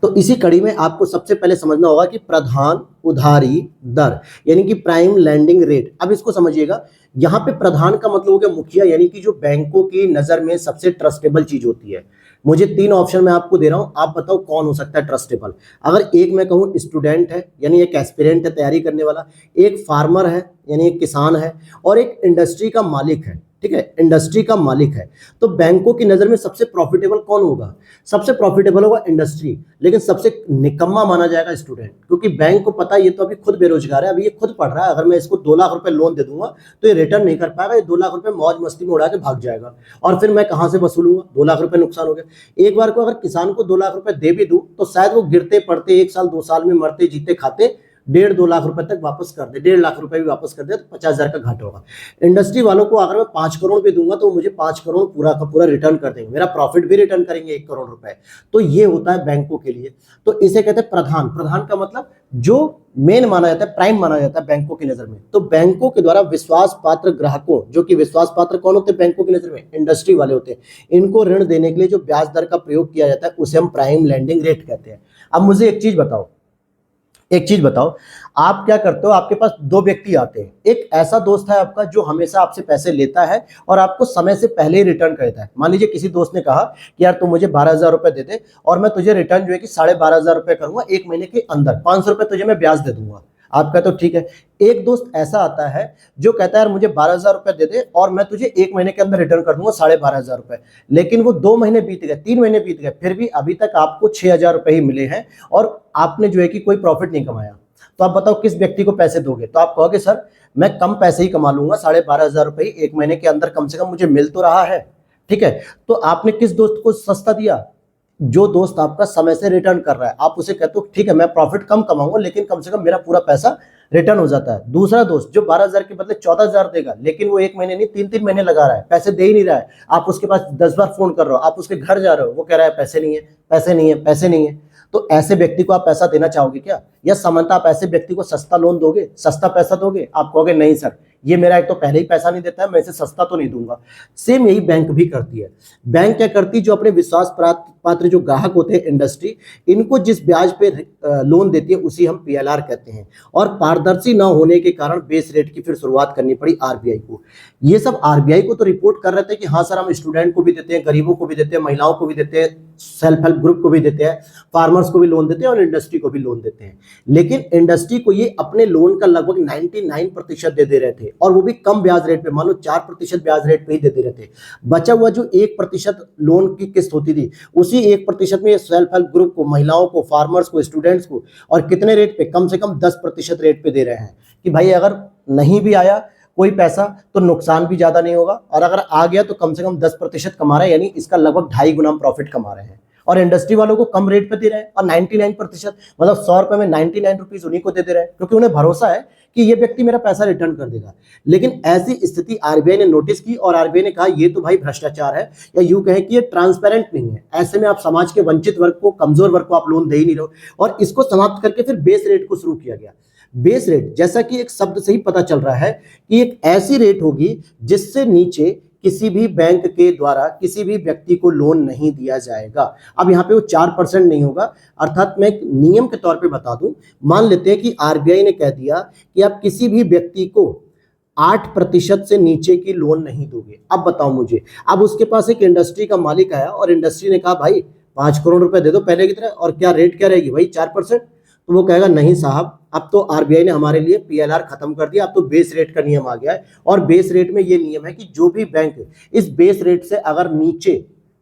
तो इसी कड़ी में आपको सबसे पहले समझना होगा कि प्रधान उधारी दर, यानी कि प्राइम लैंडिंग रेट। अब इसको समझिएगा, यहाँ पे प्रधान का मतलब हो गया मुखिया, यानी कि जो बैंकों की नजर में सबसे ट्रस्टेबल चीज होती है। मुझे 3 ऑप्शन मैं आपको दे रहा हूं, आप बताओ कौन हो सकता है ट्रस्टेबल। अगर एक मैं कहूं स्टूडेंट है, यानी एक एस्पिरेंट है तैयारी करने वाला, एक फार्मर है यानी एक किसान है, और एक इंडस्ट्री का मालिक है, ठीक है, इंडस्ट्री का मालिक है, तो बैंकों की नजर में सबसे प्रॉफिटेबल कौन होगा? सबसे प्रॉफिटेबल होगा इंडस्ट्री, लेकिन सबसे निकम्मा माना जाएगा स्टूडेंट, क्योंकि बैंक को पता है ये तो अभी खुद बेरोजगार है, अभी ये खुद पढ़ रहा है, अगर मैं इसको 2 लाख रुपए लोन दे दूंगा तो ये रिटर्न नहीं कर पाएगा, ये 2 लाख रुपए मौज मस्ती में उड़ा के भाग जाएगा, और फिर मैं कहां से वसूलूंगा? 2 लाख रुपए नुकसान हो गया। एक बार को अगर किसान को 2 लाख रुपए दे भी दूं तो शायद वो गिरते पड़ते 1 साल 2 साल में मरते जीते खाते 1.5-2 लाख रुपए तक वापस कर दे, 1.5 लाख रुपए भी वापस कर दे तो 50,000 का घाटा होगा। इंडस्ट्री वालों को अगर मैं 5 करोड़ भी दूंगा तो मुझे 5 करोड़ पूरा का पूरा रिटर्न कर देंगे, मेरा प्रॉफिट भी रिटर्न करेंगे 1 करोड़ रुपए। तो ये होता है बैंकों के लिए। तो इसे कहते हैं प्रधान। प्रधान का मतलब जो मेन माना जाता है, प्राइम माना जाता है बैंकों की नजर में। तो बैंकों के द्वारा विश्वास पात्र ग्राहकों, जो कि विश्वास पात्र कौन होते हैं बैंकों की नजर में? इंडस्ट्री वाले होते हैं। इनको ऋण देने के लिए जो ब्याज दर का प्रयोग किया जाता है उसे हम प्राइम लैंडिंग रेट कहते हैं। अब मुझे एक चीज बताओ, आप क्या करते हो? आपके पास 2 व्यक्ति आते हैं, एक ऐसा दोस्त है आपका जो हमेशा आपसे पैसे लेता है और आपको समय से पहले ही रिटर्न करता है। मान लीजिए किसी दोस्त ने कहा कि यार तू मुझे 12,000 रुपए दे दे और मैं तुझे रिटर्न जो है कि 12,500 रुपए करूंगा 1 महीने के अंदर, 500 रुपए तुझे मैं ब्याज दे दूंगा। आपका तो ठीक है। एक दोस्त ऐसा आता है जो कहता है यार मुझे 12,000 रुपए दे दे और मैं तुझे 1 महीने के अंदर रिटर्न कर दूंगा 12,500 रुपए, लेकिन वो 2 महीने बीत गए, 3 महीने बीत गए, फिर भी अभी तक आपको 6,000 रुपए ही मिले हैं और आपने जो है कि कोई प्रॉफिट नहीं कमाया। तो आप बताओ किस व्यक्ति को पैसे दोगे? तो आप कहोगे सर मैं कम पैसे ही कमा लूंगा, 12,500 रुपए एक महीने के अंदर कम से कम मुझे मिल तो रहा है, ठीक है। तो आपने किस दोस्त को सस्ता दिया? जो दोस्त आपका समय से रिटर्न कर रहा है, आप उसे कहते हो ठीक है मैं प्रॉफिट कम कमाऊंगा लेकिन कम से कम मेरा पूरा पैसा रिटर्न हो जाता है। दूसरा दोस्त जो 12,000 के बदले 14,000 देगा, लेकिन वो एक महीने नहीं 3-3 महीने लगा रहा है, पैसे दे ही नहीं रहा है, आप उसके पास 10 बार फोन कर रहे हो, आप उसके घर जा रहे हो, वो कह रहा है पैसे नहीं है, पैसे नहीं है, पैसे नहीं है। तो ऐसे व्यक्ति को आप पैसा देना चाहोगे क्या? या सामान्यतः आप ऐसे व्यक्ति को सस्ता लोन दोगे, सस्ता पैसा दोगे? आप कहोगे नहीं सर, ये मेरा एक तो पहले ही पैसा नहीं देता है, मैं इसे सस्ता तो नहीं दूंगा। सेम यही बैंक भी करती है। बैंक क्या करती है, जो अपने विश्वास पात्र जो ग्राहक होते हैं इंडस्ट्री, इनको जिस ब्याज पे लोन देती है उसी हम पीएलआर कहते हैं। और पारदर्शी न होने के कारण बेस रेट की फिर शुरुआत करनी पड़ी आरबीआई को। ये सब आरबीआई को तो रिपोर्ट कर रहे थे कि हाँ सर हम स्टूडेंट को भी देते हैं, गरीबों को भी देते हैं, महिलाओं को भी देते हैं, सेल्फ हेल्प ग्रुप को भी देते हैं, फार्मर्स को भी लोन देते हैं और इंडस्ट्री को भी लोन देते हैं। लेकिन इंडस्ट्री को ये अपने लोन का लगभग 99% दे रहे थे, और वो भी कम ब्याज रेट पे, मान लो 4% ब्याज रेट पे ही दे रहे थे। बचा हुआ जो 1% लोन की किस्त होती थी, उसी 1% में सेल्फ हेल्प ग्रुप को, महिलाओं को, फार्मर्स को, स्टूडेंट्स को, और कितने रेट पे? कम से कम 10% रेट पे दे रहे हैं कि भाई अगर नहीं भी आया कोई पैसा तो नुकसान भी ज्यादा नहीं होगा, और अगर आ गया तो कम से कम 10% कमा रहे हैं, यानी इसका लगभग 2.5 गुना प्रॉफिट कमा रहे हैं। और इंडस्ट्री वालों को कम रेट पे दे रहे हैं, और 99% मतलब 100 रुपए में 99 रुपीज उन्हीं को दे रहे हैं, क्योंकि उन्हें भरोसा है कि ये व्यक्ति मेरा पैसा रिटर्न कर देगा। लेकिन ऐसी स्थिति आरबीआई ने नोटिस की, और आरबीआई ने कहा ये तो भाई भ्रष्टाचार है, या यूं कहें कि ये ट्रांसपेरेंट नहीं है। ऐसे में आप समाज के वंचित वर्ग को, कमजोर वर्ग को आप लोन दे ही नहीं रहे हो। और इसको समाप्त करके फिर बेस रेट को शुरू किया गया। बेस रेट, जैसा कि एक शब्द से ही पता चल रहा है कि एक ऐसी रेट होगी जिससे नीचे किसी भी बैंक के द्वारा किसी भी व्यक्ति को लोन नहीं दिया जाएगा। अब यहाँ पे वो 4% नहीं होगा, अर्थात मैं एक नियम के तौर पे बता दूं, मान लेते हैं कि आरबीआई ने कह दिया कि आप किसी भी व्यक्ति को 8% से नीचे की लोन नहीं दोगे। अब बताओ मुझे, अब उसके पास एक इंडस्ट्री का मालिक आया और इंडस्ट्री ने कहा भाई 5 करोड़ रुपए दे दो पहले की तरह, और क्या रेट क्या रहेगी भाई 4%? तो वो कहेगा नहीं साहब, अब तो आरबीआई ने हमारे लिए पीएलआर खत्म कर दिया, अब तो बेस रेट का नियम आ गया है। और बेस रेट में ये नियम है कि जो भी बैंक इस बेस रेट से अगर नीचे,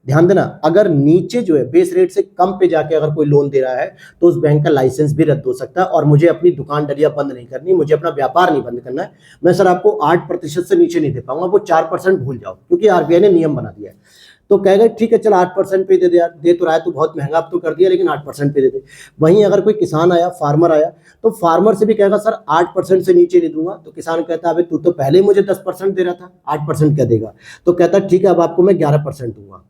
ध्यान देना, अगर नीचे जो है बेस रेट से कम पे जाके अगर कोई लोन दे रहा है तो उस बैंक का लाइसेंस भी रद्द हो सकता है, और मुझे अपनी दुकान डलिया बंद नहीं करनी, मुझे अपना व्यापार नहीं बंद करना है। मैं सर आपको 8% से नीचे नहीं दे पाऊंगा, वो 4% भूल जाओ, क्योंकि आरबीआई ने नियम बना दिया है। तो कहेगा ठीक है चल 8% पे दे दे यार, दे तो रहा है तो बहुत महंगा अब तो कर दिया, लेकिन 8% पे दे दे। वहीं अगर कोई किसान आया, फार्मर आया, तो फार्मर से भी कहेगा सर 8% से नीचे नहीं दूंगा। तो किसान कहता है अबे तू तो पहले ही मुझे 10% दे रहा था, 8% क्या देगा? तो कहता है ठीक है अब आपको मैं 11% दूंगा।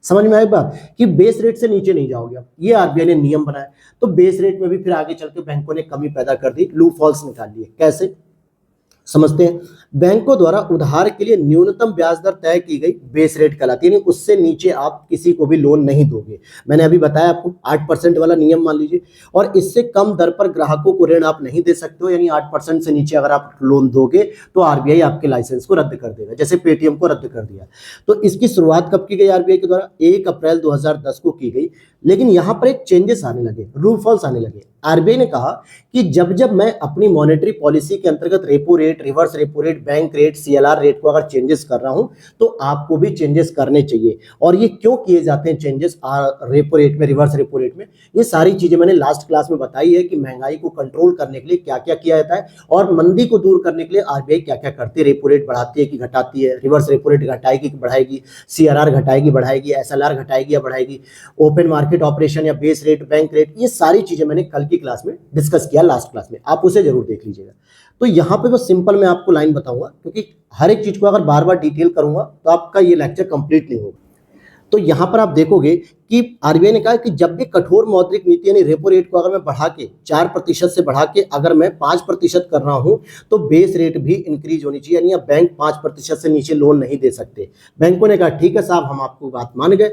समझ में आई बात कि बेस रेट से नीचे नहीं जाओगे। अब ये आरबीआई ने नियम बनाया, तो बेस रेट में भी फिर आगे चल के बैंकों ने कमी पैदा कर दी, लूप होल्स निकाल लिए। कैसे समझते हैं? बैंकों द्वारा उधार के लिए न्यूनतम ब्याज दर तय की गई बेस रेट कहलाती है, यानी उससे नीचे आप किसी को भी लोन नहीं दोगे। मैंने अभी बताया आपको 8% वाला नियम मान लीजिए, और इससे कम दर पर ग्राहकों को ऋण आप नहीं दे सकते हो, यानी 8% से नीचे अगर आप लोन दोगे तो आरबीआई आपके लाइसेंस को रद्द कर देगा, जैसे पेटीएम को रद्द कर दिया। तो इसकी शुरुआत कब की गई आरबीआई के द्वारा? 1 अप्रैल 2010 को की गई। लेकिन यहां पर एक चेंजेस आने लगे, रूल फॉल्स आने लगे। आरबीआई ने कहा कि जब जब मैं अपनी मॉनेटरी पॉलिसी के अंतर्गत repo rate, reverse repo rate, bank rate, CLR rate को अगर चेंजेस कर रहा हूं तो आपको भी चेंजेस करने चाहिए। और ये क्यों किए जाते हैं चेंजेस रेपो रेट में, रिवर्स रेपो रेट में? ये सारी चीजें मैंने लास्ट क्लास में बताई है कि महंगाई को कंट्रोल करने के लिए क्या क्या किया जाता है, और मंदी को दूर करने के लिए आरबीआई क्या क्या करती है। रेपो रेट बढ़ाती है कि घटाती है, रिवर्स रेपो रेट घटाएगी कि बढ़ाएगी, सीआरआर घटाएगी बढ़ाएगी, एसएलआर घटाएगी या बढ़ाएगी, ओपन मार्केट ऑपरेशन या बेस रेट, बैंक रेट, ये सारी चीजें मैंने कल की क्लास में डिस्कस किया, लास्ट क्लास में, आप उसे जरूर देख लीजिएगा। तो यहां पे बस सिंपल मैं आपको लाइन बताऊंगा, क्योंकि हर एक चीज को अगर बार बार डिटेल करूंगा तो आपका ये लेक्चर कंप्लीट नहीं होगा। तो यहां पर आप देखोगे कि आरबीआई ने कहा कि जब भी कठोर मौद्रिक नीति यानी रेपो रेट को अगर मैं बढ़ा के 4% से बढ़ा के अगर मैं 5% कर रहा हूं तो बेस रेट भी इंक्रीज होनी चाहिए, यानी बैंक 5% से नीचे लोन नहीं दे सकते। बैंकों ने कहा ठीक है साहब हम आपको बात मान गए,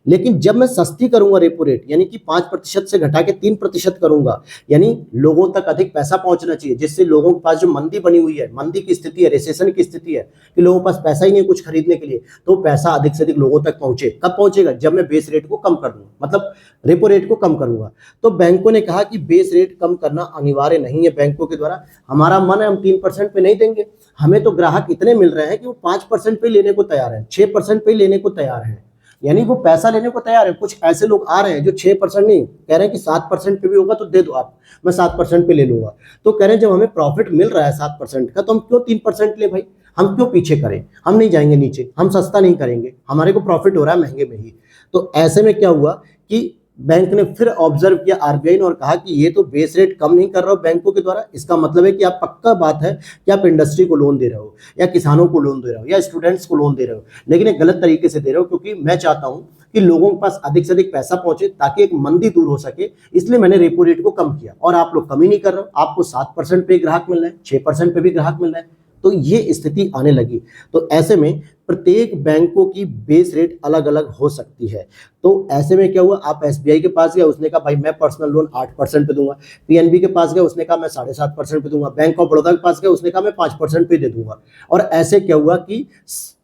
लेकिन जब मैं सस्ती करूंगा रेपो रेट, यानी कि 5% से घटा के 3% करूंगा, यानी लोगों तक अधिक पैसा पहुंचना चाहिए, जिससे लोगों के पास जो मंदी बनी हुई है, मंदी की स्थिति है, रिसेशन की स्थिति है कि लोगों के पास पैसा ही नहीं है कुछ खरीदने के लिए, तो पैसा अधिक से अधिक लोगों तक पहुंचे। कब पहुंचेगा? जब मैं बेस रेट को कम कर दूंगा, मतलब रेपो रेट को कम करूंगा। तो बैंकों ने कहा कि बेस रेट कम करना अनिवार्य नहीं है बैंकों के द्वारा, हमारा मन है हम 3% पे नहीं देंगे, हमें तो ग्राहक इतने मिल रहे हैं कि वो 5% पे लेने को तैयार है, 6% पे लेने को तैयार है। यानी वो पैसा लेने को तैयार है। कुछ ऐसे लोग आ रहे हैं जो 6% नहीं कह रहे हैं कि 7% पे भी होगा तो दे दो आप, मैं 7% पे ले लूंगा। तो कह रहे हैं जब हमें प्रॉफिट मिल रहा है 7% का, तो हम क्यों 3% ले भाई, हम क्यों पीछे करें, हम नहीं जाएंगे नीचे, हम सस्ता नहीं करेंगे, हमारे को प्रॉफिट हो रहा है महंगे में ही। तो ऐसे में क्या हुआ कि बैंक ने फिर ऑब्जर्व किया आरबीआई ने और कहा कि ये तो बेस रेट कम नहीं कर रहा हो बैंकों के द्वारा, इसका मतलब है कि आप पक्का बात है कि आप इंडस्ट्री को लोन दे रहे हो या किसानों को लोन दे रहे हो या स्टूडेंट्स को लोन दे रहे हो, लेकिन एक गलत तरीके से दे रहे हो, क्योंकि मैं चाहता हूं कि लोगों के पास अधिक से अधिक पैसा पहुंचे ताकि एक मंदी दूर हो सके, इसलिए मैंने रेपो रेट को कम किया। और आप लोग कम ही नहीं कर रहे हो, आपको 7% पे ग्राहक मिल रहा है, 6% पे भी ग्राहक मिल रहा है, तो ये स्थिति आने लगी। तो ऐसे में प्रत्येक बैंकों की बेस रेट अलग अलग हो सकती है। तो ऐसे में क्या हुआ, आप एसबीआई के पास गए, उसने कहा भाई मैं पर्सनल लोन 8% पे दूंगा, पीएनबी के पास गए, उसने कहा मैं 7.5% पे दूंगा, बैंक ऑफ बड़ौदा के पास गए, उसने कहा मैं 5% पे दे दूंगा। और ऐसे क्या हुआ कि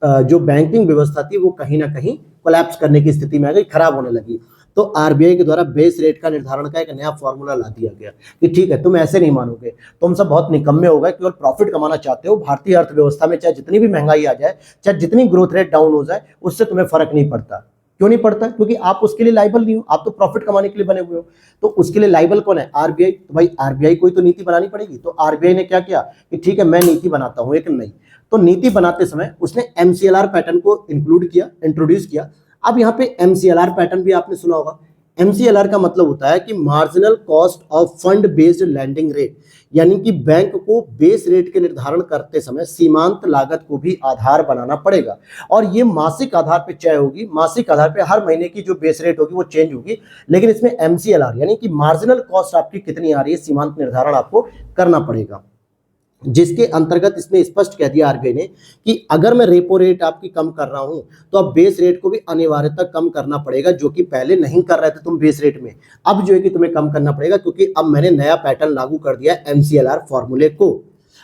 जो बैंकिंग व्यवस्था थी वो कहीं ना कहीं कोलैप्स करने की स्थिति में आ गई, खराब होने लगी। तो आरबीआई के द्वारा बेस रेट का निर्धारण का एक नया फॉर्मूला ला दिया गया कि ठीक है, तुम ऐसे नहीं मानोगे, तुम सब बहुत निकम्मे हो गए, केवल प्रॉफिट कमाना चाहते हो। भारतीय अर्थव्यवस्था में चाहे जितनी भी महंगाई आ जाए, चाहे जितनी ग्रोथ रेट डाउन हो जाए, उससे तुम्हें फर्क नहीं पड़ता। क्यों नहीं पड़ता? क्योंकि आप उसके लिए लाइबल नहीं हो, आप तो प्रॉफिट कमाने के लिए बने हुए हो। तो उसके लिए लाइबल कौन है? आरबीआई। तो भाई आरबीआई को ही तो नीति बनानी पड़ेगी। तो आरबीआई ने क्या किया कि ठीक है मैं नीति बनाता हूं एक नई। तो नीति बनाते समय उसने एमसीएलआर पैटर्न को इंक्लूड किया, इंट्रोड्यूस किया। अब यहाँ पे एमसीएलआर पैटर्न भी आपने सुना होगा। एमसीएलआर का मतलब होता है कि marginal cost of fund based landing rate, यानी कि बैंक को बेस रेट के निर्धारण करते समय सीमांत लागत को भी आधार बनाना पड़ेगा। और ये मासिक आधार पे तय होगी, मासिक आधार पे हर महीने की जो बेस रेट होगी वो चेंज होगी, लेकिन इसमें एमसीएलआर यानी कि मार्जिनल कॉस्ट आपकी कितनी आ रही है, सीमांत निर्धारण आपको करना पड़ेगा। जिसके अंतर्गत इसने स्पष्ट कह दिया आरबीआई ने कि अगर मैं रेपो रेट आपकी कम कर रहा हूं तो अब बेस रेट को भी अनिवार्यता कम करना पड़ेगा, जो कि पहले नहीं कर रहे थे तुम बेस रेट में, अब जो है कि तुम्हें कम करना पड़ेगा, क्योंकि अब मैंने नया पैटर्न लागू कर दिया है एमसीएलआर फॉर्मूले को।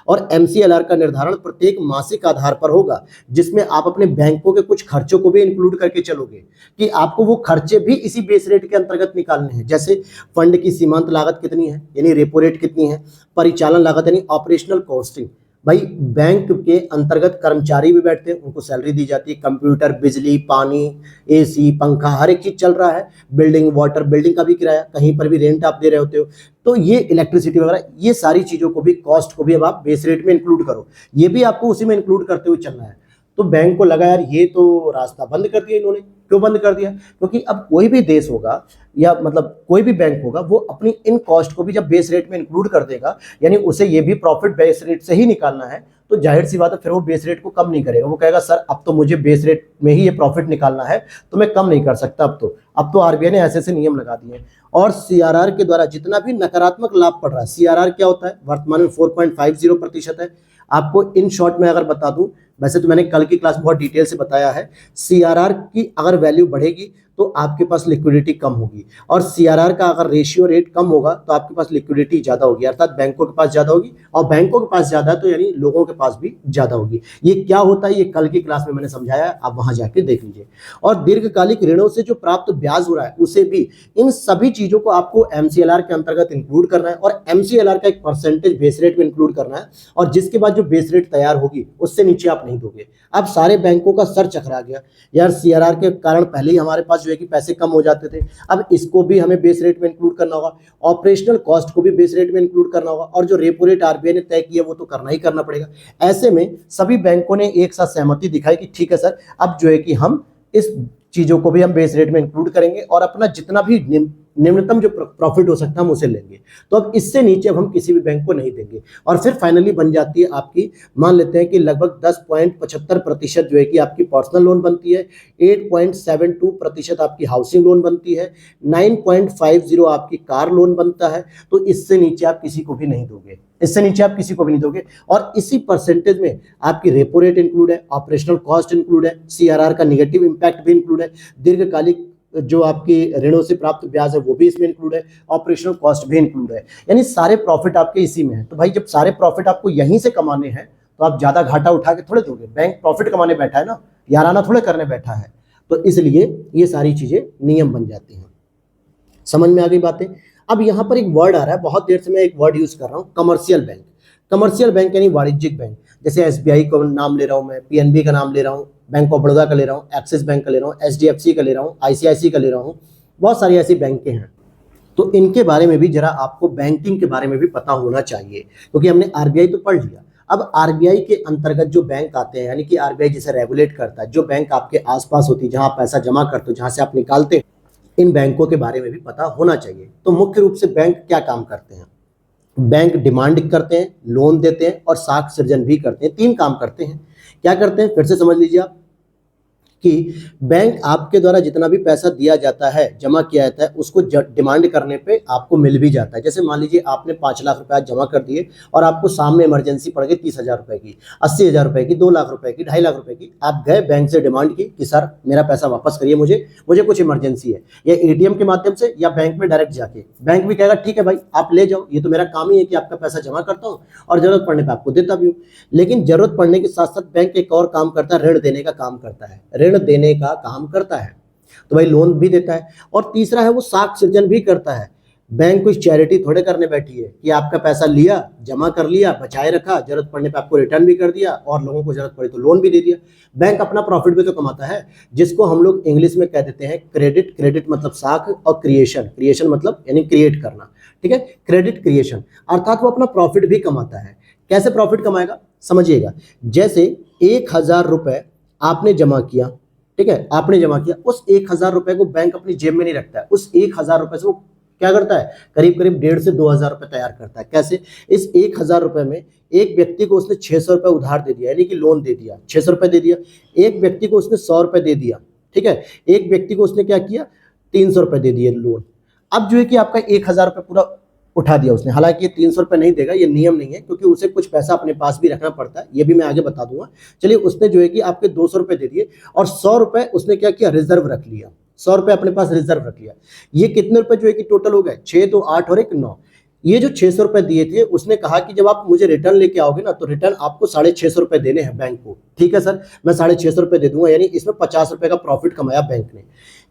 और एमसीएलआर का निर्धारण प्रत्येक मासिक आधार पर होगा, जिसमें आप अपने बैंकों के कुछ खर्चों को भी इंक्लूड करके चलोगे कि आपको वो खर्चे भी इसी बेस रेट के अंतर्गत निकालने हैं। जैसे फंड की सीमांत लागत कितनी है, यानी रेपो रेट कितनी है, परिचालन लागत यानी ऑपरेशनल कॉस्टिंग, भाई बैंक के अंतर्गत कर्मचारी भी बैठते हैं, उनको सैलरी दी जाती है, कंप्यूटर, बिजली, पानी, एसी, पंखा, हर एक चीज चल रहा है, बिल्डिंग, वाटर, बिल्डिंग का भी किराया, कहीं पर भी रेंट आप दे रहे होते हो, तो ये इलेक्ट्रिसिटी वगैरह, ये सारी चीजों को भी, कॉस्ट को भी अब आप बेस रेट में इंक्लूड करो, ये भी आपको उसी में इंक्लूड करते हुए चलना है। तो बैंक को लगा यार ये तो रास्ता बंद कर दिया इन्होंने। क्यों बंद कर दिया? क्योंकि अब कोई भी देश होगा या मतलब कोई भी बैंक होगा, वो अपनी इन कॉस्ट को भी जब बेस रेट में इंक्लूड कर देगा, यानी उसे ये भी प्रॉफिट बेस रेट से ही निकालना है, तो जाहिर सी बात है फिर वो बेस रेट को कम नहीं करेगा। वो कहेगा सर अब तो मुझे बेस रेट में ही ये प्रॉफिट निकालना है, तो मैं कम नहीं कर सकता। अब तो आरबीआई ने ऐसे नियम लगा दिए। और सीआरआर के द्वारा जितना भी नकारात्मक लाभ पड़ रहा है, सीआरआर क्या होता है, वर्तमान में 4.50% है। आपको इन शॉर्ट में अगर बता दूं, वैसे तो मैंने कल की क्लास बहुत डिटेल से बताया है, सीआरआर की अगर वैल्यू बढ़ेगी तो आपके पास लिक्विडिटी कम होगी, और सीआरआर का अगर रेशियो रेट कम होगा तो आपके पास लिक्विडिटी ज्यादा होगी, अर्थात बैंकों के पास ज्यादा होगी, और बैंकों के पास ज्यादा है तो यानी लोगों के पास भी ज्यादा होगी। ये क्या होता है ये कल की क्लास में मैंने समझाया है, आप वहां जाके देख लीजिए। और दीर्घकालिक ऋणों से जो प्राप्त ब्याज हो रहा है उसे भी, इन सभी चीजों को आपको एमसीएलआर के अंतर्गत इंक्लूड करना है, और एमसीएलआर का एक परसेंटेज बेस रेट में इंक्लूड करना है, और जिसके बाद जो बेस रेट तैयार होगी उससे नीचे आप नहीं दोगे। अब सारे बैंकों का सर चकरा गया, यार सीआरआर के कारण पहले ही हमारे पास जो है कि पैसे कम हो जाते थे, अब इसको भी हमें बेस रेट में इंक्लूड करना होगा, ऑपरेशनल कॉस्ट को भी बेस रेट में इंक्लूड करना होगा, और जो रेपो रेट आरबीआई ने तय किया वो तो करना ही करना पड़ेगा। ऐसे में सभी बैंकों ने एक साथ सहमति दिखाई कि ठीक है सर, अब जो है कि हम इस चीजों को भी हम बेस रेट में इंक्लूड करेंगे, और अपना जितना भी निम्नतम जो प्रॉफिट हो सकता है हम उसे लेंगे। तो अब इससे नीचे अब हम किसी भी बैंक को नहीं देंगे। और फिर फाइनली बन जाती है आपकी, मान लेते हैं कि लगभग 10.75% जो है कि आपकी पर्सनल लोन बनती है, 8.72% आपकी हाउसिंग लोन बनती है, 9.50 आपकी कार लोन बनता है। तो इससे नीचे आप किसी को भी नहीं दोगे, इससे नीचे आप किसी को भी नहीं दोगे। और इसी परसेंटेज में आपकी रेपो रेट इंक्लूड है, ऑपरेशनल कॉस्ट इंक्लूड है, सीआरआर का नेगेटिव इंपैक्ट भी इंक्लूड है, दीर्घकालिक जो आपकी ऋणों से प्राप्त ब्याज है वो भी इसमें इंक्लूड है, ऑपरेशनल कॉस्ट भी इंक्लूड है, यानी सारे प्रॉफिट आपके इसी में है। तो भाई जब सारे प्रॉफिट आपको यहीं से कमाने हैं तो आप ज्यादा घाटा उठा के थोड़े दोगे, बैंक प्रॉफिट कमाने बैठा है ना, याराना थोड़े करने बैठा है। तो इसलिए ये सारी चीजें नियम बन जाती हैं। समझ में आ गई बातें? अब यहाँ पर एक वर्ड आ रहा है, बहुत देर से मैं एक वर्ड यूज कर रहा हूँ, कमर्शियल बैंक। कमर्शियल बैंक यानी वाणिज्यिक बैंक, जैसे एसबीआई का नाम ले रहा हूँ मैं, पीएनबी का नाम ले रहा हूँ, बैंक ऑफ बड़ौदा का ले रहा हूँ, एक्सिस बैंक का ले रहा हूँ, एचडीएफसी का ले रहा हूँ, आईसीआईसी का ले रहा हूँ, बहुत सारी ऐसी बैंकें हैं। तो इनके बारे में भी जरा आपको बैंकिंग के बारे में भी पता होना चाहिए, क्योंकि हमने आरबीआई तो पढ़ लिया। अब आरबीआई के अंतर्गत जो बैंक आते हैं, यानी कि आरबीआई जिसे रेगुलेट करता है, जो बैंक आपके आसपास होती है, जहां आप पैसा जमा करते हो, जहां से आप निकालते हैं, इन बैंकों के बारे में भी पता होना चाहिए। तो मुख्य रूप से बैंक क्या काम करते हैं? बैंक डिमांड करते हैं, लोन देते हैं और साख सृजन भी करते हैं। 3 काम करते हैं। क्या करते हैं, फिर से समझ लीजिए आप कि बैंक आपके द्वारा जितना भी पैसा दिया जाता है, जमा किया जाता है, उसको डिमांड करने पे आपको मिल भी जाता है। जैसे मान लीजिए आपने 5 लाख रुपए जमा कर दिए और आपको सामने इमरजेंसी पड़ गई 30,000 रुपए की, 80,000 रुपए की, 2 लाख रुपए की, 2.5 लाख रुपए की। आप गए बैंक से डिमांड की कि सर मेरा पैसा वापस करिए, मुझे कुछ इमरजेंसी है, या एटीएम के माध्यम से या बैंक में डायरेक्ट जाके। बैंक भी कहेगा ठीक है भाई आप ले जाओ, ये तो मेरा काम ही है कि आपका पैसा जमा करता हूँ और जरूरत पड़ने पर आपको देता भी हूँ। लेकिन जरूरत पड़ने के साथ साथ बैंक एक और काम करता है, ऋण देने का काम करता है, ऋण देने का काम करता है। तो भाई लोन भी देता है। और तीसरा है वो साख सृजन भी करता है। बैंक कोई चैरिटी थोड़े करने बैठी है कि आपका पैसा लिया, जमा कर लिया, बचाए रखा, जरूरत पड़ने पे आपको रिटर्न भी कर दिया और लोगों को जरूरत पड़ी तो लोन भी दे दिया। बैंक अपना प्रॉफिट भी तो कमाता है, जिसको हम लोग इंग्लिश में कह देते हैं क्रेडिट। क्रेडिट मतलब साख और क्रिएशन, क्रिएशन मतलब यानी क्रिएट करना, ठीक है, क्रेडिट क्रिएशन, अर्थात वो अपना प्रॉफिट भी कमाता है। कैसे प्रॉफिट कमाएगा समझिएगा। जैसे 1,000 रुपए आपने जमा किया, ठीक है, आपने जमा किया, उस 1,000 रुपए को बैंक अपनी जेब में नहीं रखता है। उस 1,000 रुपए से वो क्या करता है, करीब करीब 1,500 से 2,000 रुपए तैयार करता है। कैसे? इस 1,000 रुपए में एक व्यक्ति को उसने 600 रुपए उधार दे दिया, यानी कि लोन दे दिया, 600 रुपए दे दिया। एक व्यक्ति को उसने 100 रुपए दे दिया, ठीक है, एक व्यक्ति को उसने क्या किया, 300 रुपए दे दिए लोन। अब जो है कि आपका 1,000 रुपए पूरा उठा दिया उसने। हालांकि ये 300 रुपए नहीं देगा, ये नियम नहीं है, क्योंकि उसे कुछ पैसा अपने पास भी रखना पड़ता है, ये भी मैं आगे बता दूंगा। चलिए, उसने जो है कि आपके 200 रुपए दे दिए और 100 रुपए उसने क्या किया, रिजर्व रख लिया। 100 रुपए अपने पास रिजर्व रख लिया। ये कितने रुपए जो है कि टोटल हो गए, 6 2 8 और 1 9। ये जो 600 रुपए दिए थे, उसने कहा कि जब आप मुझे रिटर्न लेके आओगे ना, तो रिटर्न आपको 650 रुपए देने हैं बैंक को। ठीक है सर, मैं 650 रुपए दे दूंगा, यानी इसमें 50 रुपए का प्रॉफिट कमाया बैंक ने।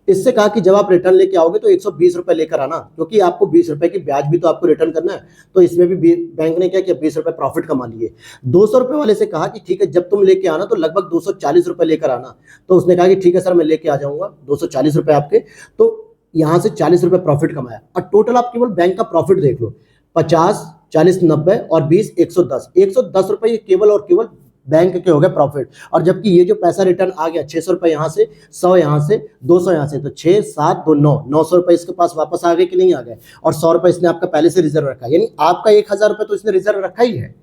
इससे कहा कि जब आप रिटर्न लेके आओगे तो 120 रुपए लेकर आना, क्योंकि आपको 20 रुपए की ब्याज भी तो आपको रिटर्न करना है। तो इसमें भी बैंक ने क्या किया, 20 रुपए प्रॉफिट कमा लिए। 200 रुपए वाले से कहा कि ठीक है, जब तुम लेके आना तो लगभग 240 रुपए लेकर आना। तो उसने कहा कि ठीक है सर, मैं लेके आ जाऊंगा 240 रुपए आपके। तो यहां से 40 रुपए प्रॉफिट कमाया। और टोटल आप केवल बैंक का प्रॉफिट देख लो, 50 40 90 और 20 110। 110 रुपए ये केवल और केवल बैंक के हो गए प्रॉफिट। और जबकि ये जो पैसा रिटर्न आ गया, 600 रुपए यहाँ से, 100 यहाँ से, 200 यहाँ से, तो 6 7 2 9, 900 रुपए इसके पास वापस आ गए कि नहीं आ गए। और 100 रुपए इसने आपका पहले से रिजर्व रखा, यानी आपका 1,000 रुपए तो इसने रिजर्व रखा ही है,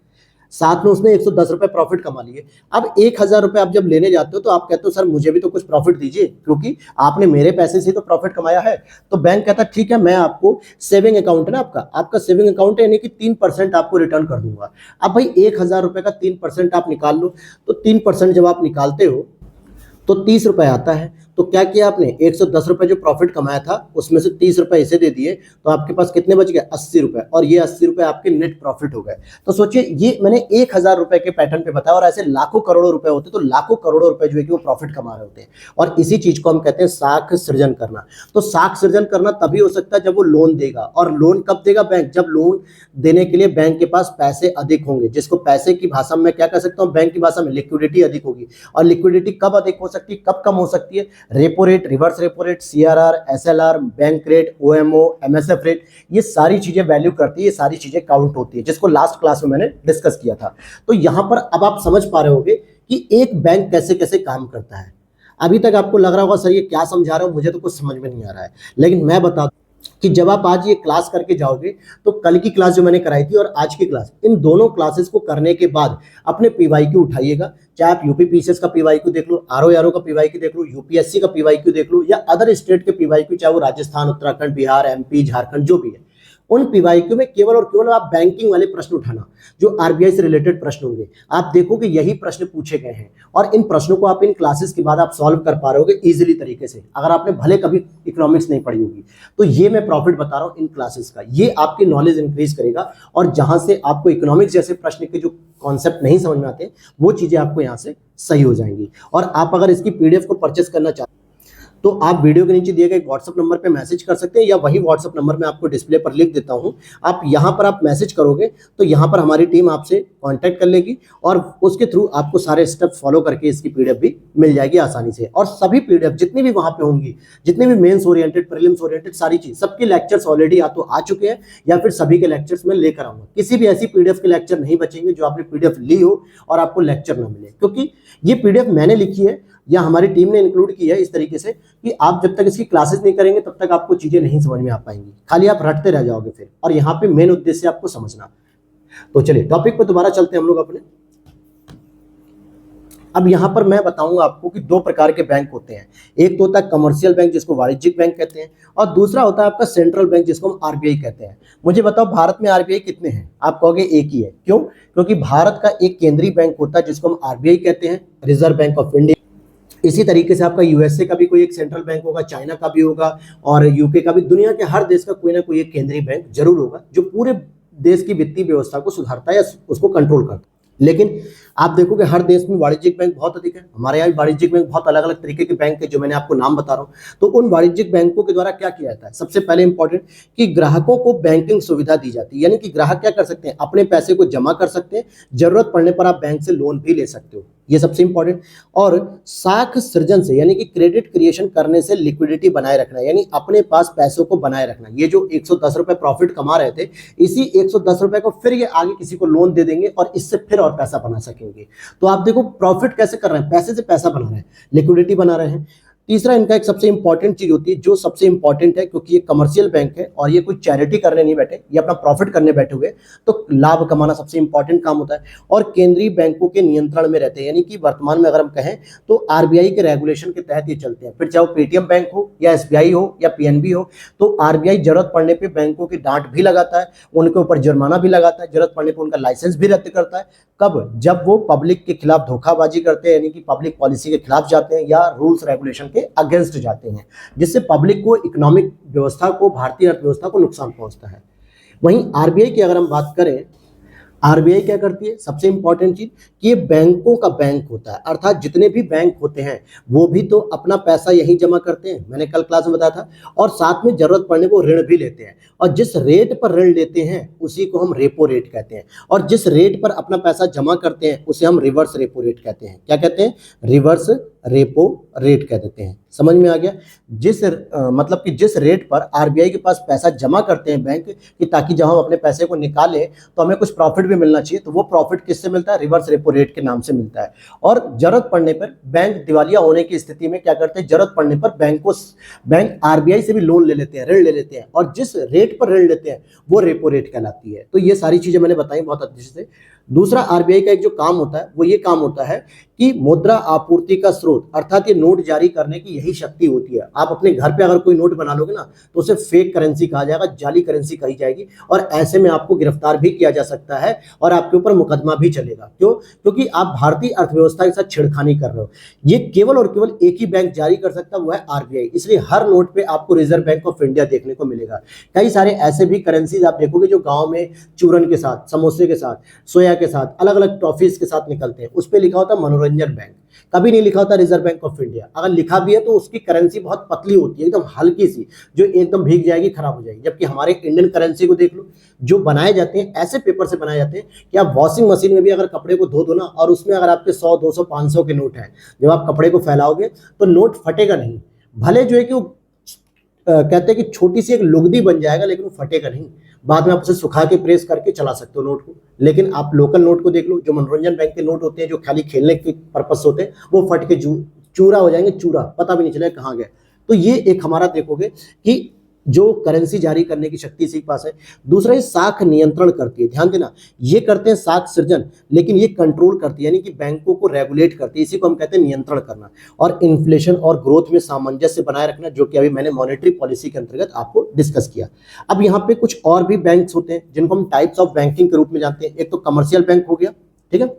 साथ में उसने 110 रुपए प्रॉफिट कमा लिए। अब 1,000 रुपए आप जब लेने जाते हो तो आप कहते हो सर मुझे भी तो कुछ प्रॉफिट दीजिए, क्योंकि आपने मेरे पैसे से तो प्रॉफिट कमाया है। तो बैंक कहता है ठीक है, मैं आपको सेविंग अकाउंट है ना, आपका सेविंग अकाउंट है, यानी कि 3% आपको रिटर्न कर दूंगा। अब भाई 1,000 रुपए का 3% आप निकाल लो, तो 3% जब आप निकालते हो तो 30 रुपए आता है। तो क्या किया आपने, 110 रुपए जो प्रॉफिट कमाया था उसमें से 30 रुपए इसे दे दिए, तो आपके पास कितने बच गए, 80 रुपए। और ये 80 रुपए आपके नेट प्रॉफिट हो गए। तो सोचिए, ये मैंने 1,000 रुपए के पैटर्न पे बताया, और ऐसे लाखों करोड़ों रुपए होते, तो लाखों करोड़ों रुपए जो है कि वो प्रॉफिट कमा रहे होते हैं। और इसी चीज को हम कहते हैं साख सृजन करना। तो साख सृजन करना तभी हो सकता है जब वो लोन देगा। और लोन कब देगा बैंक, जब लोन देने के लिए बैंक के पास पैसे अधिक होंगे, जिसको पैसे की भाषा में क्या कह सकता हूं, बैंक की भाषा में लिक्विडिटी अधिक होगी। और लिक्विडिटी कब अधिक हो सकती है, कब कम हो सकती है, repo rate, reverse repo rate, CRR, SLR, bank rate, OMO, MSF rate, ये सारी चीजें वैल्यू करती है, ये सारी चीजें काउंट होती है, जिसको लास्ट क्लास में मैंने डिस्कस किया था। तो यहां पर अब आप समझ पा रहे होंगे कि एक बैंक कैसे कैसे काम करता है। अभी तक आपको लग रहा होगा सर ये क्या समझा रहे हो, मुझे तो कुछ समझ में नहीं आ रहा है। लेकिन मैं बता कि जब आप आज ये क्लास करके जाओगे, तो कल की क्लास जो मैंने कराई थी और आज की क्लास, इन दोनों क्लासेस को करने के बाद अपने पीवाईक्यू उठाइएगा। चाहे आप यूपी पीसीएस का पीवाईक्यू देख लो, आरओ का पीवाईक्यू देख लो, यूपीएससी का पीवाईक्यू देख लो, या अदर स्टेट के पीवाईक्यू, चाहे वो राजस्थान, उत्तराखंड, बिहार, एमपी, झारखंड जो भी है, उन पीवाईक्यू में केवल और केवल आप बैंकिंग वाले प्रश्न उठाना, जो आरबीआई से रिलेटेड प्रश्न होंगे। आप देखोगे यही प्रश्न पूछे गए हैं, और इन प्रश्नों को आप इन क्लासेस के बाद आप सॉल्व कर पा रहे होगे इजीली तरीके से, अगर आपने भले कभी इकोनॉमिक्स नहीं पढ़ी होगी। तो ये मैं प्रॉफिट बता रहा हूं इन क्लासेस का, ये आपकी नॉलेज इंक्रीज करेगा। और जहां से आपको इकोनॉमिक्स जैसे प्रश्न के जो कॉन्सेप्ट नहीं समझ में आते, वो चीजें आपको यहां से सही हो जाएंगी। और आप अगर इसकी पीडीएफ को परचेस करना चाहते तो आप वीडियो के नीचे दिए गए व्हाट्सएप नंबर पे मैसेज कर सकते हैं, या वही व्हाट्सएप नंबर मैं आपको डिस्प्ले पर लिख देता हूं। आप यहां पर आप मैसेज करोगे तो यहां पर हमारी टीम आपसे कांटेक्ट कर लेगी और उसके थ्रू आपको सारे स्टेप फॉलो करके इसकी पीडीएफ भी मिल जाएगी आसानी से। और सभी पीडीएफ जितनी भी वहां पे होंगी, जितने भी मेंस ओरिएंटेड, प्रीलिम्स ओरिएंटेड, सारी चीज, सबके लेक्चर्स ऑलरेडी या तो आ चुके हैं या फिर सभी के लेक्चर्स में लेकर आऊंगा। किसी भी ऐसी पीडीएफ के लेक्चर नहीं बचेंगे जो आपने पीडीएफ ली हो और आपको लेक्चर ना मिले, क्योंकि ये पीडीएफ मैंने लिखी है या हमारी टीम ने इंक्लूड की है इस तरीके से कि आप जब तक इसकी क्लासेस नहीं करेंगे तब तक आपको चीजें नहीं समझ में आ पाएंगी, खाली आप रटते रह जाओगे फिर। और यहाँ पे मेन उद्देश्य आपको समझना। तो चलिए टॉपिक पे दोबारा चलते हैं हम लोग अपने। अब यहां पर मैं बताऊंगा आपको कि दो प्रकार के बैंक होते हैं। एक तो होता है कमर्शियल बैंक जिसको वाणिज्यिक बैंक कहते हैं, और दूसरा होता है आपका सेंट्रल बैंक जिसको हम आरबीआई कहते हैं। मुझे बताओ भारत में आरबीआई कितने हैं? आप कहोगे एक ही है। क्यों? क्योंकि भारत का एक केंद्रीय बैंक होता है जिसको हम आरबीआई कहते हैं, रिजर्व बैंक ऑफ इंडिया। इसी तरीके से आपका यूएसए का भी कोई एक सेंट्रल बैंक होगा, चाइना का भी होगा, और यूके का भी। दुनिया के हर देश का कोई ना कोई एक केंद्रीय बैंक जरूर होगा जो पूरे देश की वित्तीय व्यवस्था को सुधारता है या उसको कंट्रोल करता है। लेकिन आप देखोगे हर देश में वाणिज्यिक बैंक बहुत अधिक है। हमारे यहाँ भी वाणिज्यिक बैंक बहुत अलग अलग तरीके के बैंक है जो मैंने आपको नाम बता रहा हूँ। तो उन वाणिज्यिक बैंकों के द्वारा क्या किया जाता है? सबसे पहले इंपॉर्टेंट कि ग्राहकों को बैंकिंग सुविधा दी जाती है, यानी कि ग्राहक क्या कर सकते हैं? अपने पैसे को जमा कर सकते हैं, जरूरत पड़ने पर आप बैंक से लोन भी ले सकते हो, ये सबसे इंपॉर्टेंट। और साख सृजन से, यानी कि क्रेडिट क्रिएशन करने से लिक्विडिटी बनाए रखना, यानी अपने पास पैसों को बनाए रखना। ये जो 110 रुपए प्रॉफिट कमा रहे थे, इसी 110 रुपए को फिर ये आगे किसी को लोन दे देंगे और इससे फिर और पैसा बना सकेंगे। तो आप देखो प्रॉफिट कैसे कर रहे हैं, पैसे से पैसा बना रहे हैं, लिक्विडिटी बना रहे हैं। तीसरा इनका एक सबसे इंपॉर्टेंट चीज होती है, जो सबसे इंपॉर्टेंट है, क्योंकि ये कमर्शियल बैंक है और ये कोई चैरिटी करने नहीं बैठे, ये अपना प्रॉफिट करने बैठे हुए, तो लाभ कमाना सबसे इंपॉर्टेंट काम होता है। और केंद्रीय बैंकों के नियंत्रण में रहते हैं, यानी कि वर्तमान में अगर हम कहें तो आरबीआई के रेगुलेशन के तहत ये चलते हैं। फिर चाहे वो पेटीएम बैंक हो या एसबीआई हो या पीएनबी हो, तो आरबीआई जरूरत पड़ने पर बैंकों की डांट भी लगाता है, उनके ऊपर जुर्माना भी लगाता है, जरूरत पड़ने पर उनका लाइसेंस भी रद्द करता है। कब? जब वो पब्लिक के खिलाफ धोखाबाजी करते हैं, यानी कि पब्लिक पॉलिसी के खिलाफ जाते हैं या रूल्स रेगुलेशन के अगेंस्ट जाते हैं, जिससे पब्लिक को, इकोनॉमिक व्यवस्था को, भारतीय अर्थव्यवस्था को नुकसान पहुंचता है। वहीं आरबीआई की अगर हम बात करें, आरबीआई क्या करती है? सबसे इंपॉर्टेंट चीज कि ये बैंकों का बैंक होता है, अर्थात जितने भी बैंक होते हैं वो भी तो अपना पैसा यहीं जमा करते हैं, मैंने कल क्लास में बताया था, और साथ में जरूरत पड़ने पर ऋण भी लेते हैं। और जिस रेट पर ऋण लेते हैं उसी को हम रेपो रेट कहते हैं, और जिस रेट पर अपना पैसा जमा करते हैं उसे हम रिवर्स रेपो रेट कहते हैं। क्या कहते हैं? रिवर्स रेपो रेट कह देते हैं। समझ में आ गया? मतलब कि जिस रेट पर आरबीआई के पास पैसा जमा करते हैं बैंक, कि ताकि जब हम अपने पैसे को निकालें तो हमें कुछ प्रॉफिट भी मिलना चाहिए, तो वो प्रॉफिट किससे मिलता है? रिवर्स रेपो रेट के नाम से मिलता है। और जरूरत पड़ने पर बैंक दिवालिया होने की स्थिति में क्या करते हैं? जरूरत पड़ने पर बैंक आरबीआई से भी लोन ले लेते हैं, ऋण ले लेते हैं, और जिस रेट पर ऋण लेते हैं वो रेपो रेट कहलाती है। तो ये सारी चीजें मैंने बताई बहुत अच्छे से। दूसरा आरबीआई का एक जो काम होता है वो ये काम होता है कि मुद्रा आपूर्ति का स्रोत, अर्थात ये नोट जारी करने की यही शक्ति होती है। आप अपने घर पे अगर कोई नोट बना लोगे ना तो उसे फेक करेंसी कहा जाएगा, जाली करेंसी कही जाएगी, और ऐसे में आपको गिरफ्तार भी किया जा सकता है और आपके ऊपर मुकदमा भी चलेगा। क्यों? क्योंकि आप भारतीय अर्थव्यवस्था के साथ छेड़खानी कर रहे हो। ये केवल और केवल एक ही बैंक जारी कर सकता है, वो है आरबीआई। इसलिए हर नोट पे आपको रिजर्व बैंक ऑफ इंडिया देखने को मिलेगा। कई सारे ऐसे भी करेंसीज आप देखोगे जो गाँव में चूरन के साथ, समोसे के साथ, सोया के साथ, अलग अलग टॉफीज के साथ निकलते हैं, उस पर लिखा होता है मनोरंजन बैंक, कभी नहीं लिखा होता रिजर्व बैंक ऑफ इंडिया। अगर लिखा भी है तो उसकी करेंसी बहुत पतली होती है, एकदम हल्की सी, जो एकदम भीग जाएगी, खराब हो जाएगी। जबकि हमारे इंडियन करेंसी को देख लो, जो बनाए जाते हैं ऐसे पेपर से बनाए जाते हैं कि आप वॉशिंग मशीन में भी अगर कपड़े को धो दो ना, और उसमें अगर आपके 100, 200, 500 के नोट हैं, जब आप कपड़े को फैलाओगे तो नोट फटेगा नहीं। भले जो है कि वो कहते हैं कि छोटी सी एक लुगदी बन जाएगा, लेकिन वो फटेगा नहीं। बाद में आप उसे सुखा के प्रेस करके चला सकते हो नोट को। लेकिन आप लोकल नोट को देख लो, जो मनोरंजन बैंक के नोट होते हैं, जो खाली खेलने के पर्पस होते हैं, वो फट के चूरा हो जाएंगे, चूरा, पता भी नहीं चलेगा कहाँ गए। तो ये एक हमारा देखोगे कि जो करेंसी जारी करने की शक्ति इसी के पास है। दूसरा, ये साख नियंत्रण करती है, ध्यान देना, ये करते हैं साख सृजन, लेकिन ये कंट्रोल करती है, यानी कि बैंकों को रेगुलेट करती है। इसी को हम कहते हैं नियंत्रण करना। और इन्फ्लेशन और ग्रोथ में सामंजस्य बनाए रखना, जो कि अभी मैंने मॉनेटरी पॉलिसी के अंतर्गत आपको डिस्कस किया। अब यहाँ पे कुछ और भी बैंक्स होते हैं जिनको हम टाइप्स ऑफ बैंकिंग के रूप में जानते हैं। एक तो कमर्शियल बैंक हो गया, ठीक है।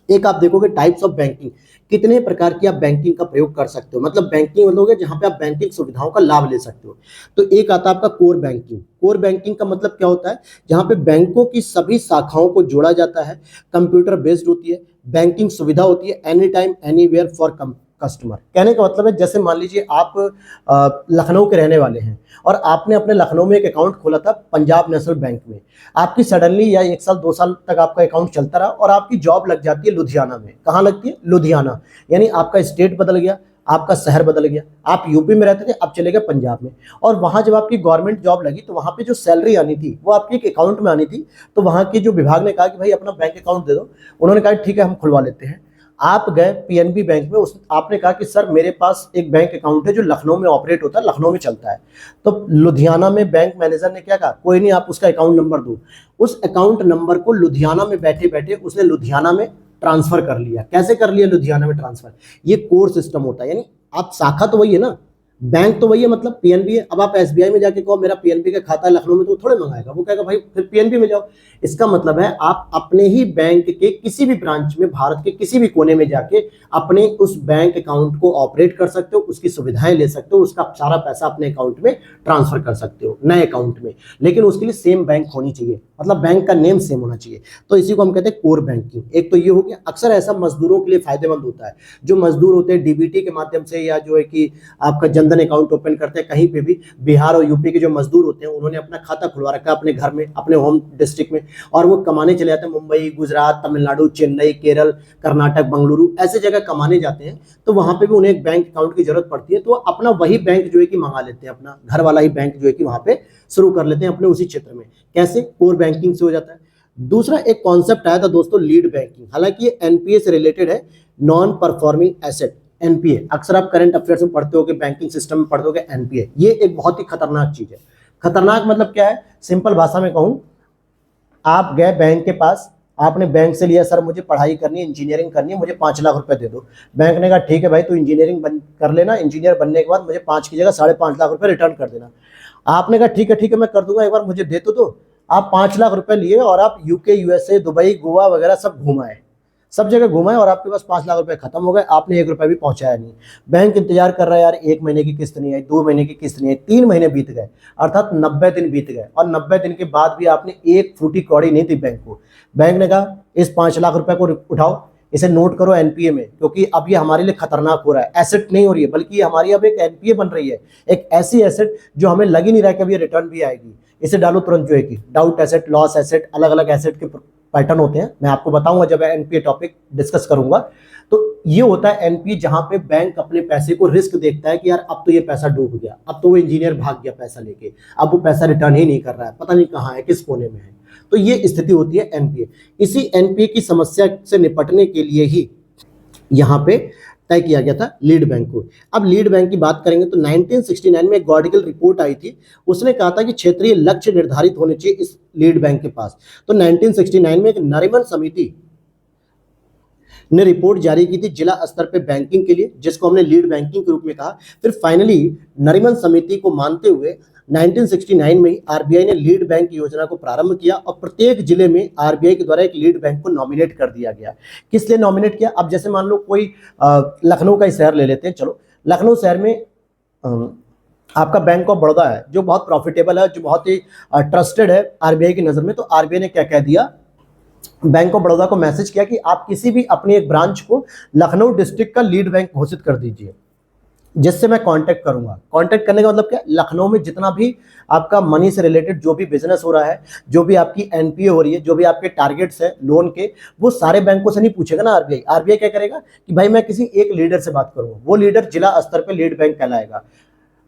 एक आप देखोगे टाइप्स ऑफ बैंकिंग, कितने प्रकार की आप बैंकिंग का प्रयोग कर सकते हो, मतलब बैंकिंग मतलब है जहां पे आप बैंकिंग सुविधाओं का लाभ ले सकते हो। तो एक आता है आपका कोर बैंकिंग। कोर बैंकिंग का मतलब क्या होता है? जहां पे बैंकों की सभी शाखाओं को जोड़ा जाता है, कंप्यूटर बेस्ड होती है, बैंकिंग सुविधा होती है, any time anywhere for customer. कहने का मतलब है जैसे मान लीजिए आप लखनऊ के रहने वाले हैं और आपने अपने लखनऊ में एक अकाउंट खोला था पंजाब नेशनल बैंक में। आपकी सडनली या 1 साल 2 साल तक आपका अकाउंट चलता रहा और आपकी जॉब लग जाती है लुधियाना में। कहाँ लगती है? लुधियाना। यानी आपका स्टेट बदल गया, आपका शहर बदल गया। आप यूपी में रहते थे, अब चले गए पंजाब में। और वहां जब आपकी गवर्नमेंट जॉब लगी तो वहां पे जो सैलरी आनी थी वो आपके एक अकाउंट में आनी थी। तो वहां के जो विभाग ने कहा कि भाई अपना बैंक अकाउंट दे दो। उन्होंने कहा ठीक है हम खुलवा लेते हैं। आप गए पीएनबी बैंक में, उस आपने कहा कि सर मेरे पास एक बैंक अकाउंट है जो लखनऊ में ऑपरेट होता है, लखनऊ में चलता है। तो लुधियाना में बैंक मैनेजर ने क्या कहा, कोई नहीं आप उसका अकाउंट नंबर दो। उस अकाउंट नंबर को लुधियाना में बैठे बैठे उसने लुधियाना में ट्रांसफर कर लिया। कैसे कर लिया लुधियाना में ट्रांसफर? ये कोर सिस्टम होता है। यानी आप शाखा तो वही है ना, बैंक तो वही है, मतलब पीएनबी है। अब आप एसबीआई में जाके कहो मेरा पीएनबी का खाता है लखनऊ में, तो वो थोड़े मंगाएगा, वो कहेगा भाई फिर पीएनबी में जाओ। इसका मतलब है आप अपने ही बैंक के किसी भी ब्रांच में भारत के किसी भी कोने में जाके अपने उस बैंक अकाउंट को ऑपरेट कर सकते हो, उसकी सुविधाएं ले सकते हो, उसका सारा पैसा अपने अकाउंट में ट्रांसफर कर सकते हो नए अकाउंट में। लेकिन उसके लिए सेम बैंक होनी चाहिए, मतलब बैंक का नेम सेम होना चाहिए। तो इसी को हम कहते हैं कोर बैंकिंग। एक तो ये हो गया। अक्सर ऐसा मजदूरों के लिए फायदेमंद होता है। जो मजदूर होते हैं डीबीटी के माध्यम से या जो है कि आपका जनधन अकाउंट ओपन करते हैं कहीं पे भी, बिहार और यूपी के जो मजदूर होते हैं उन्होंने अपना खाता खुलवा रखा है अपने घर में, अपने होम डिस्ट्रिक्ट में, और वो कमाने चले जाते हैं मुंबई, गुजरात, तमिलनाडु, चेन्नई, केरल, कर्नाटक, बेंगलुरु, ऐसे जगह कमाने जाते हैं। तो वहां पे भी उन्हें एक बैंक अकाउंट की जरूरत पड़ती है, तो अपना वही बैंक जो है कि मंगा लेते हैं, अपना घर वाला ही बैंक जो है कि वहां पे शुरू कर लेते हैं अपने उसी क्षेत्र में। कैसे? कोर बैंकिंग से हो जाता है। दूसरा एक कॉन्सेप्ट आया था दोस्तों, लीड बैंकिंग। हालांकि ये एनपीए से रिलेटेड है, नॉन परफॉर्मिंग एसेट, एनपीए। अक्सर आप करंट अफेयर्स में पढ़ते हो कि बैंकिंग सिस्टम में पढ़ते हो कि एनपीए, ये एक बहुत ही खतरनाक चीज है। खतरनाक मतलब क्या है? सिंपल भाषा में कहूं, आप गए बैंक के पास, आपने बैंक से लिया सर मुझे पढ़ाई करनी है, इंजीनियरिंग करनी है, मुझे 5 लाख रुपए दे दो। बैंक ने कहा ठीक है भाई तू इंजीनियरिंग कर लेना, इंजीनियर बनने के बाद मुझे 5 की जगह 5.5 लाख रुपए रिटर्न कर देना। आपने कहा ठीक है मैं कर दूंगा, एक बार मुझे दे तो दो। आप 5 लाख रुपए लिए और आप यूके, यूएसए, दुबई, गोवा वगैरह सब घुमाए, सब जगह घुमाए और आपके पास 5 लाख रुपए खत्म हो गए, आपने 1 रुपया भी पहुंचाया नहीं। बैंक इंतजार कर रहा है यार, 1 महीने की किस्त नहीं आई, 2 महीने की किस्त नहीं आई, 3 महीने बीत गए, अर्थात 90 दिन बीत गए, और 90 दिन के बाद भी आपने एक फूटी कौड़ी नहीं दी बैंक को। बैंक ने कहा इस 5 लाख रुपए को उठाओ, इसे नोट करो एनपीए में, क्योंकि अब ये हमारे लिए खतरनाक हो रहा है। एसेट नहीं हो रही है, बल्कि ये हमारी अब एक एनपीए बन रही है, एक ऐसी एसेट जो हमें लग ही नहीं रहा है कि अभी ये रिटर्न भी आएगी। इसे डालो तुरंत जो है कि डाउट एसेट, लॉस एसेट, अलग अलग एसेट के पैटर्न होते हैं, मैं आपको बताऊंगा जब एनपीए टॉपिक डिस्कस करूंगा। तो ये होता है एनपीए, जहां पे बैंक अपने पैसे को रिस्क देखता है कि यार अब तो ये पैसा डूब गया, अब तो वो इंजीनियर भाग गया पैसा लेके, अब वो पैसा रिटर्न ही नहीं कर रहा है, पता नहीं कहाँ है, किस कोने में है। तो ये स्थिति होती है एनपीए। इसी एनपीए की समस्या से निपटने के लिए ही यहाँ पे तय किया गया था लीड बैंक को। अब लीड बैंक की बात करेंगे तो 1969 में एक गॉडगिल रिपोर्ट आई थी, उसने कहा था कि क्षेत्रीय लक्ष्य निर्धारित होने चाहिए इस लीड बैंक के पास। तो 1969 में एक नरीमन समिति ने रिपोर्ट जारी की थी जिला स्तर पे बैंकिंग के लिए, जिसको हमने लीड बैंकिंग के रूप में कहा। फिर फाइनली नरीमन समिति को मानते हुए 1969 में आरबीआई ने लीड बैंक योजना को प्रारंभ किया और प्रत्येक जिले में आरबीआई के द्वारा एक लीड बैंक को नॉमिनेट कर दिया गया। किस लिए नॉमिनेट किया? अब जैसे मान लो कोई लखनऊ का ही शहर ले लेते हैं, चलो लखनऊ शहर में आपका बैंक ऑफ बड़ौदा है जो बहुत प्रॉफिटेबल है, जो बहुत ही ट्रस्टेड है आरबीआई की नज़र में। तो आरबीआई ने क्या कह दिया, बैंक ऑफ बड़ौदा को मैसेज किया कि आप किसी भी अपनी एक ब्रांच को लखनऊ डिस्ट्रिक्ट का लीड बैंक घोषित कर दीजिए, जिससे मैं कांटेक्ट करूंगा। कांटेक्ट करने का मतलब क्या? लखनऊ में जितना भी आपका मनी से रिलेटेड जो भी बिजनेस हो रहा है, जो भी आपकी एनपीए हो रही है, जो भी आपके टारगेट्स हैं लोन के, वो सारे बैंकों से नहीं पूछेगा ना आरबीआई। आरबीआई क्या करेगा कि भाई मैं किसी एक लीडर से बात करूंगा, वो लीडर जिला स्तर पर लीड बैंक कहलाएगा।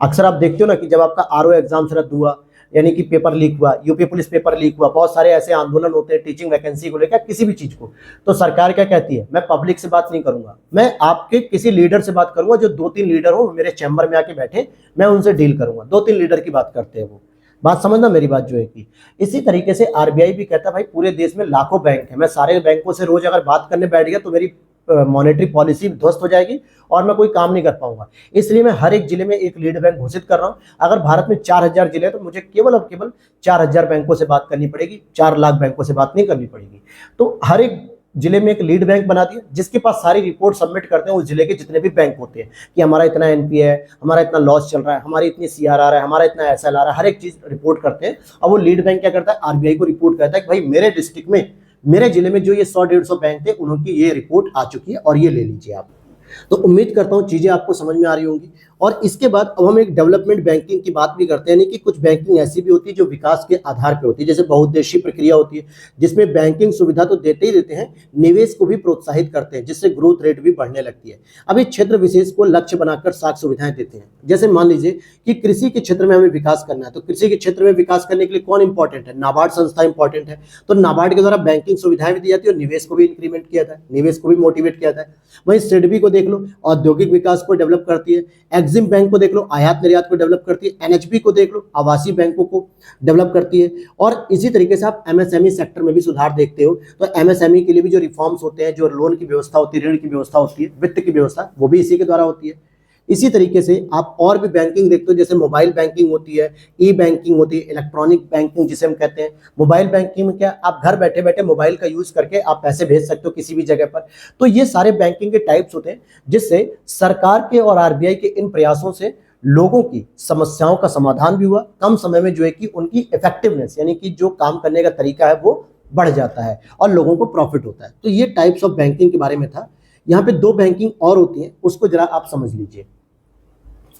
अक्सर आप देखते हो ना कि जब आपका आरओ एग्जाम रद्द हुआ, यानी कि पेपर लीक हुआ, यूपी पुलिस पेपर लीक हुआ, बहुत सारे ऐसे आंदोलन होते हैं टीचिंग वैकेंसी को लेकर, किसी भी चीज को, तो सरकार क्या कहती है, मैं पब्लिक से बात नहीं करूंगा, मैं आपके किसी लीडर से बात करूंगा, जो 2-3 लीडर हो मेरे चैम्बर में आके बैठे, मैं उनसे डील करूंगा। 2-3 लीडर की बात करते हैं वो, बात समझना मेरी बात जो है कि। इसी तरीके से आरबीआई भी कहता है भाई पूरे देश में लाखों बैंक है, मैं सारे बैंकों से रोज अगर बात करने बैठ गया तो मेरी मॉनेटरी पॉलिसी ध्वस्त हो जाएगी और मैं कोई काम नहीं कर पाऊंगा। इसलिए मैं हर एक जिले में एक लीड बैंक घोषित कर रहा हूं। अगर भारत में 4000 जिले हैं तो मुझे केवल 4000 बैंकों से बात करनी पड़ेगी, 4 लाख बैंकों से बात नहीं करनी पड़ेगी। तो हर एक जिले में एक लीड बैंक बना दिया, जिसके पास सारी रिपोर्ट सबमिट करते हैं उस जिले के जितने भी बैंक होते हैं कि हमारा इतना एनपीए है, हमारा इतना लॉस चल रहा है, हमारी इतनी सीआरआर है, हमारा इतना एसएलआर है, हर एक चीज रिपोर्ट करते हैं। और वो लीड बैंक क्या करता है, आरबीआई को रिपोर्ट करता है कि भाई मेरे डिस्ट्रिक्ट में, मेरे जिले में जो ये 100-150 बैंक थे, उनकी ये रिपोर्ट आ चुकी है और ये ले लीजिए आप। तो उम्मीद करता हूँ चीज़ें आपको समझ में आ रही होंगी। और इसके बाद अब हम एक डेवलपमेंट बैंकिंग की बात भी करते हैं, यानी कि कुछ बैंकिंग ऐसी भी होती है जो विकास के आधार पे होती है, जैसे बहुउद्देशीय प्रक्रिया होती है, जिसमें बैंकिंग सुविधा तो देते ही देते हैं, निवेश को भी प्रोत्साहित करते हैं, जिससे ग्रोथ रेट भी बढ़ने लगती है। अब इस क्षेत्र विशेष को लक्ष्य बनाकर साख सुविधाएं देते हैं। जैसे मान लीजिए कि कृषि के क्षेत्र में हमें विकास करना है, तो कृषि के क्षेत्र में विकास करने के लिए कौन इंपॉर्टेंट है? नाबार्ड संस्था इंपॉर्टेंट है। तो नाबार्ड के द्वारा बैंकिंग सुविधाएं भी दी जाती है और निवेश को भी इंक्रीमेंट किया जाता है, निवेश को भी मोटिवेट किया जाता है। वहीं सिडबी को देख लो, औद्योगिक विकास को डेवलप करती है। एक्सिम बैंक को देख लो, आयात निर्यात को डेवलप करती है। एनएचबी को देख लो, आवासीय बैंकों को डेवलप करती है। और इसी तरीके से आप एमएसएमई सेक्टर में भी सुधार देखते हो, तो एमएसएमई के लिए भी जो रिफॉर्म्स होते हैं, जो लोन की व्यवस्था होती है, ऋण की व्यवस्था होती है, वित्त की व्यवस्था, वो भी इसी के द्वारा होती है। इसी तरीके से आप और भी बैंकिंग देखते हो, जैसे मोबाइल बैंकिंग होती है, ई बैंकिंग होती है, इलेक्ट्रॉनिक बैंकिंग जिसे हम कहते हैं। मोबाइल बैंकिंग में क्या, आप घर बैठे बैठे मोबाइल का यूज करके आप पैसे भेज सकते हो किसी भी जगह पर। तो ये सारे बैंकिंग के टाइप्स होते हैं, जिससे सरकार के और आरबीआई के इन प्रयासों से लोगों की समस्याओं का समाधान भी हुआ, कम समय में जो है कि उनकी इफेक्टिवनेस, यानी कि जो काम करने का तरीका है वो बढ़ जाता है और लोगों को प्रॉफिट होता है। तो ये टाइप्स ऑफ बैंकिंग के बारे में था। यहाँ पे दो बैंकिंग और होती हैं, उसको जरा आप समझ लीजिए।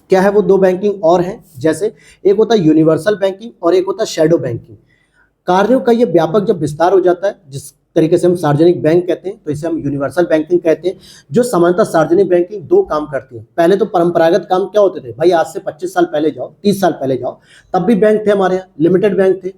क्या है वो दो बैंकिंग और हैं? जैसे एक होता है यूनिवर्सल बैंकिंग और एक होता है शैडो बैंकिंग। कार्यों का ये व्यापक जब विस्तार हो जाता है, जिस तरीके से हम सार्वजनिक बैंक कहते हैं, तो इसे हम यूनिवर्सल बैंकिंग कहते हैं। जो सामान्यतः सार्वजनिक बैंकिंग दो काम करती है। पहले तो परंपरागत काम क्या होते थे भाई, आज से 25 साल पहले जाओ, 30 साल पहले जाओ, तब भी बैंक थे हमारे यहाँ, लिमिटेड बैंक थे।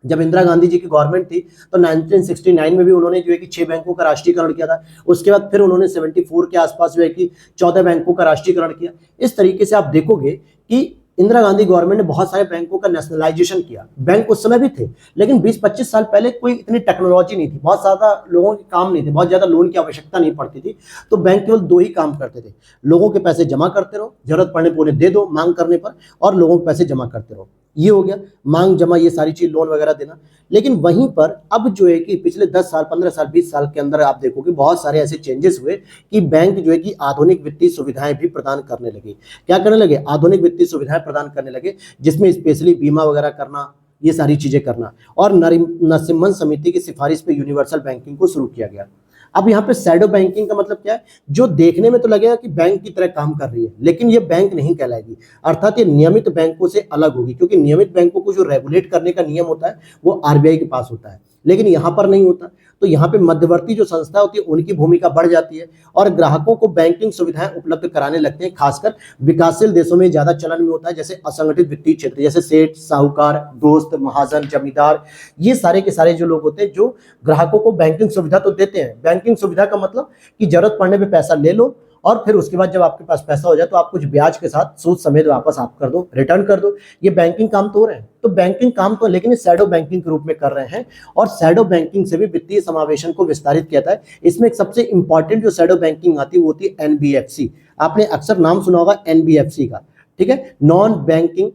जब इंदिरा गांधी जी की गवर्नमेंट थी तो 1969 में भी उन्होंने जो है कि 6 बैंकों का राष्ट्रीयकरण किया था। उसके बाद फिर उन्होंने 74 के आसपास जो है कि 14 बैंकों का राष्ट्रीयकरण किया। इस तरीके से आप देखोगे कि इंदिरा गांधी गवर्नमेंट ने बहुत सारे बैंकों का नेशनलाइजेशन किया। बैंक उस समय भी थे, लेकिन 20-25 साल पहले कोई इतनी टेक्नोलॉजी नहीं थी, बहुत ज़्यादा लोगों के काम नहीं थे, बहुत ज़्यादा लोन की आवश्यकता नहीं पड़ती थी। तो बैंक केवल दो ही काम करते थे, लोगों के पैसे जमा करते रहो, जरूरत पड़ने पर उन्हें दे दो मांग करने पर, और लोगों के पैसे जमा करते रहो। ये हो गया मांग जमा, ये सारी चीज, लोन वगैरह देना। लेकिन वहीं पर अब जो है कि पिछले 10 साल, 15 साल, 20 साल के अंदर आप देखोगे बहुत सारे ऐसे चेंजेस हुए कि बैंक जो है कि आधुनिक वित्तीय सुविधाएं भी प्रदान करने लगे। क्या करने लगे? आधुनिक वित्तीय सुविधाएं प्रदान करने लगे, जिसमें स्पेशली बीमा वगैरह करना, ये सारी चीजें करना। और नरसिम्हन समिति की सिफारिश पे यूनिवर्सल बैंकिंग को शुरू किया गया। अब यहाँ पे शैडो बैंकिंग का मतलब क्या है? जो देखने में तो लगेगा कि बैंक की तरह काम कर रही है, लेकिन ये बैंक नहीं कहलाएगी, अर्थात ये नियमित बैंकों से अलग होगी, क्योंकि नियमित बैंकों को जो रेगुलेट करने का नियम होता है वो आरबीआई के पास होता है, लेकिन यहाँ पर नहीं होता। तो यहाँ पे मध्यवर्ती जो संस्था होती है उनकी भूमिका बढ़ जाती है और ग्राहकों को बैंकिंग सुविधाएं उपलब्ध कराने लगते हैं। खासकर विकासशील देशों में ज्यादा चलन में होता है, जैसे असंगठित वित्तीय क्षेत्र, जैसे सेठ, साहूकार, दोस्त, महाजन, जमींदार, ये सारे के सारे जो लोग होते हैं जो ग्राहकों को बैंकिंग सुविधा तो देते हैं। बैंकिंग सुविधा का मतलब कि जरूरत पड़ने पर पैसा ले लो और फिर उसके बाद जब आपके पास पैसा हो जाए तो आप कुछ ब्याज के साथ सूद समेत वापस आप कर दो, रिटर्न कर दो। ये बैंकिंग काम तो हो रहे हैं। तो बैंकिंग काम तो, लेकिन शैडो बैंकिंग के रूप में कर रहे हैं। और शैडो बैंकिंग से भी वित्तीय समावेशन को विस्तारित किया था। इसमें एक सबसे इंपॉर्टेंट जो शैडो बैंकिंग आती है वो होती है एनबीएफसी। आपने अक्सर नाम सुना होगा एनबीएफसी का, ठीक है, नॉन बैंकिंग,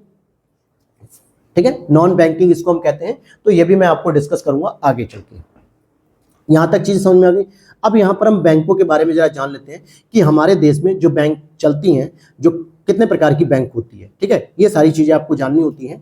ठीक है, नॉन बैंकिंग इसको हम कहते हैं। तो ये भी मैं आपको डिस्कस करूंगा आगे चल के। यहां तक चीज समझ में आ गई। अब यहां पर हम बैंकों के बारे में जरा जान लेते हैं कि हमारे देश में जो बैंक चलती हैं, जो कितने प्रकार की बैंक होती है, ठीक है, ये सारी चीजें आपको जाननी होती हैं।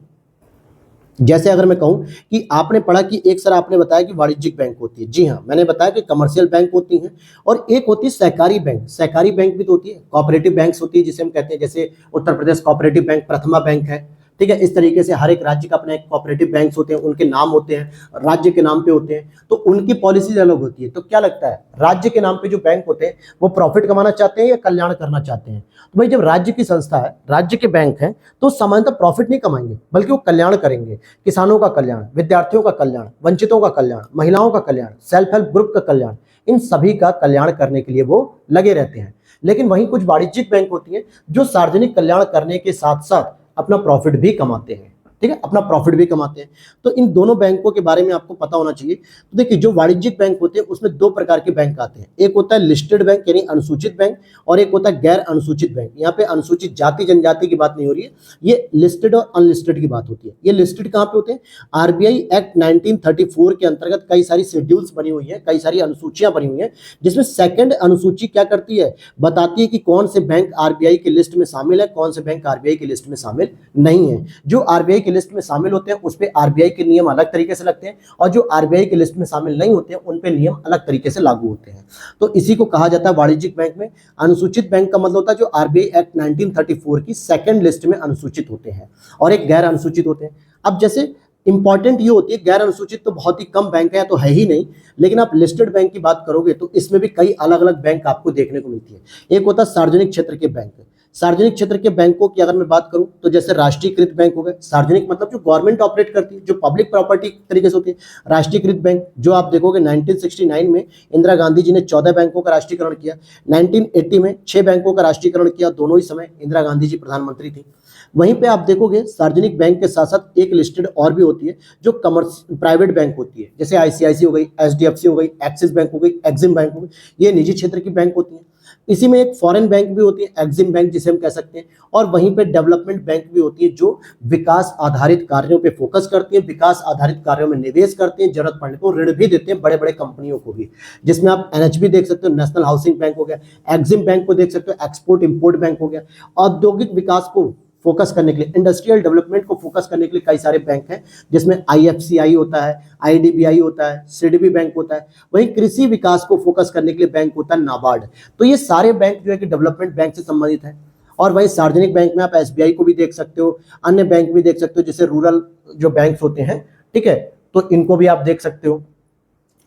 जैसे अगर मैं कहूं कि आपने पढ़ा कि एक सर आपने बताया कि वाणिज्यिक बैंक होती है, जी हाँ, मैंने बताया कि कमर्शियल बैंक होती हैं, और एक होती है सहकारी बैंक। सहकारी बैंक भी तो होती है, कोऑपरेटिव बैंक्स होती है जिसे हम कहते हैं, जैसे उत्तर प्रदेश कोऑपरेटिव बैंक प्रथमा बैंक है, ठीक है। इस तरीके से हर एक राज्य का अपना एक कोऑपरेटिव बैंक्स होते हैं, उनके नाम होते हैं, राज्य के नाम पे होते हैं, तो उनकी पॉलिसीज अलग होती है। तो क्या लगता है, राज्य के नाम पे जो बैंक होते हैं वो प्रॉफिट कमाना चाहते हैं या कल्याण करना चाहते हैं? तो भाई जब राज्य की संस्था है, राज्य के बैंक हैं, तो सामान्यतः प्रॉफिट नहीं कमाएंगे, बल्कि वो कल्याण करेंगे। किसानों का कल्याण, विद्यार्थियों का कल्याण, वंचितों का कल्याण, महिलाओं का कल्याण, सेल्फ हेल्प ग्रुप का कल्याण, इन सभी का कल्याण करने के लिए वो लगे रहते हैं। लेकिन वहीं कुछ वाणिज्यिक बैंक होती हैं जो सार्वजनिक कल्याण करने के साथ साथ अपना प्रॉफिट भी कमाते हैं, ठीक है, अपना प्रॉफिट भी कमाते हैं। तो इन दोनों बैंकों के बारे में आपको पता होना चाहिए। तो देखिए, जो वाणिज्यिक बैंक होते हैं उसमें दो प्रकार के बैंक आते हैं। एक होता है लिस्टेड बैंक यानी अनुसूचित बैंक, और एक होता है गैर अनुसूचित बैंक। यहाँ पे अनुसूचित जाति जनजाति की बात नहीं हो रही है, ये लिस्टेड और अनलिस्टेड की बात होती है। ये लिस्टेड कहाँ पे होते हैं? आरबीआई एक्ट 1934 के अंतर्गत कई सारी शेड्यूल्स बनी हुई है, कई सारी अनुसूचियां बनी हुई है, जिसमें सेकंड अनुसूची क्या करती है, बताती है कि कौन से बैंक आरबीआई की लिस्ट में शामिल है, कौन से बैंक आरबीआई की लिस्ट में शामिल नहीं है। जो आरबीआई की लिस्ट में शामिल होते हैं उस पे आरबीआई के नियम अलग तरीके से लगते हैं, और जो आरबीआई की लिस्ट में शामिल नहीं होते हैं उन पे नियम अलग तरीके से लागू होते हैं। तो इसी को कहा जाता है वाणिज्यिक बैंक में। अनुसूचित बैंक का मतलब होता है जो आरबीआई एक्ट 1934 की सेकंड लिस्ट में अनुसूचित होते हैं, और एक गैर अनुसूचित होते हैं। अब जैसे इंपॉर्टेंट ये होती है, गैर अनुसूचित तो बहुत ही कम बैंक है, तो है ही नहीं, लेकिन आप लिस्टेड बैंक की बात करोगे तो इसमें भी कई अलग अलग बैंक आपको देखने को मिलती है। एक होता है सार्वजनिक क्षेत्र के बैंक। सार्वजनिक क्षेत्र के बैंकों की अगर मैं बात करूं तो जैसे राष्ट्रीयकृत बैंक हो गए, सार्वजनिक मतलब जो गवर्नमेंट ऑपरेट करती है, जो पब्लिक प्रॉपर्टी तरीके से होती है। राष्ट्रीयकृत बैंक जो आप देखोगे 1969 में इंदिरा गांधी जी ने 14 बैंकों का राष्ट्रीयकरण किया, 1980 में 6 बैंकों का राष्ट्रीयकरण किया, दोनों ही समय इंदिरा गांधी जी प्रधानमंत्री थी। वहीं पे आप देखोगे सार्वजनिक बैंक के साथ साथ एक लिस्टेड और भी होती है जो प्राइवेट बैंक होती है, जैसे आईसीआईसी हो गई, एचडीएफसी हो गई, एक्सिस बैंक हो गई, एक्सिम बैंक हो गई, ये निजी क्षेत्र की बैंक होती है। इसी में एक फॉरेन बैंक भी होती है, एक्सिम बैंक जिसे हम कह सकते हैं, और वहीं पे डेवलपमेंट बैंक भी होती है जो विकास आधारित कार्यों पे फोकस करती है, विकास आधारित कार्यों में निवेश करते हैं, जरूरत पड़ने पर ऋण भी देते हैं बड़े बड़े कंपनियों को भी, जिसमें आप एनएचबी देख सकते हो, नेशनल हाउसिंग बैंक हो गया, एक्सिम बैंक को देख सकते हो, एक्सपोर्ट इंपोर्ट बैंक हो गया। औद्योगिक विकास को फोकस करने के लिए, इंडस्ट्रियल डेवलपमेंट को फोकस करने के लिए कई सारे बैंक हैं, जिसमें आईएफसीआई होता है, आईडीबीआई होता है, सीडीबी बैंक होता है। वहीं कृषि विकास को फोकस करने के लिए बैंक होता है नाबार्ड। तो ये सारे बैंक जो है कि डेवलपमेंट बैंक से संबंधित है। और वहीं सार्वजनिक बैंक में आप एसबीआई को भी देख सकते हो, अन्य बैंक भी देख सकते हो, जैसे रूरल जो बैंक होते हैं, ठीक है, तो इनको भी आप देख सकते हो,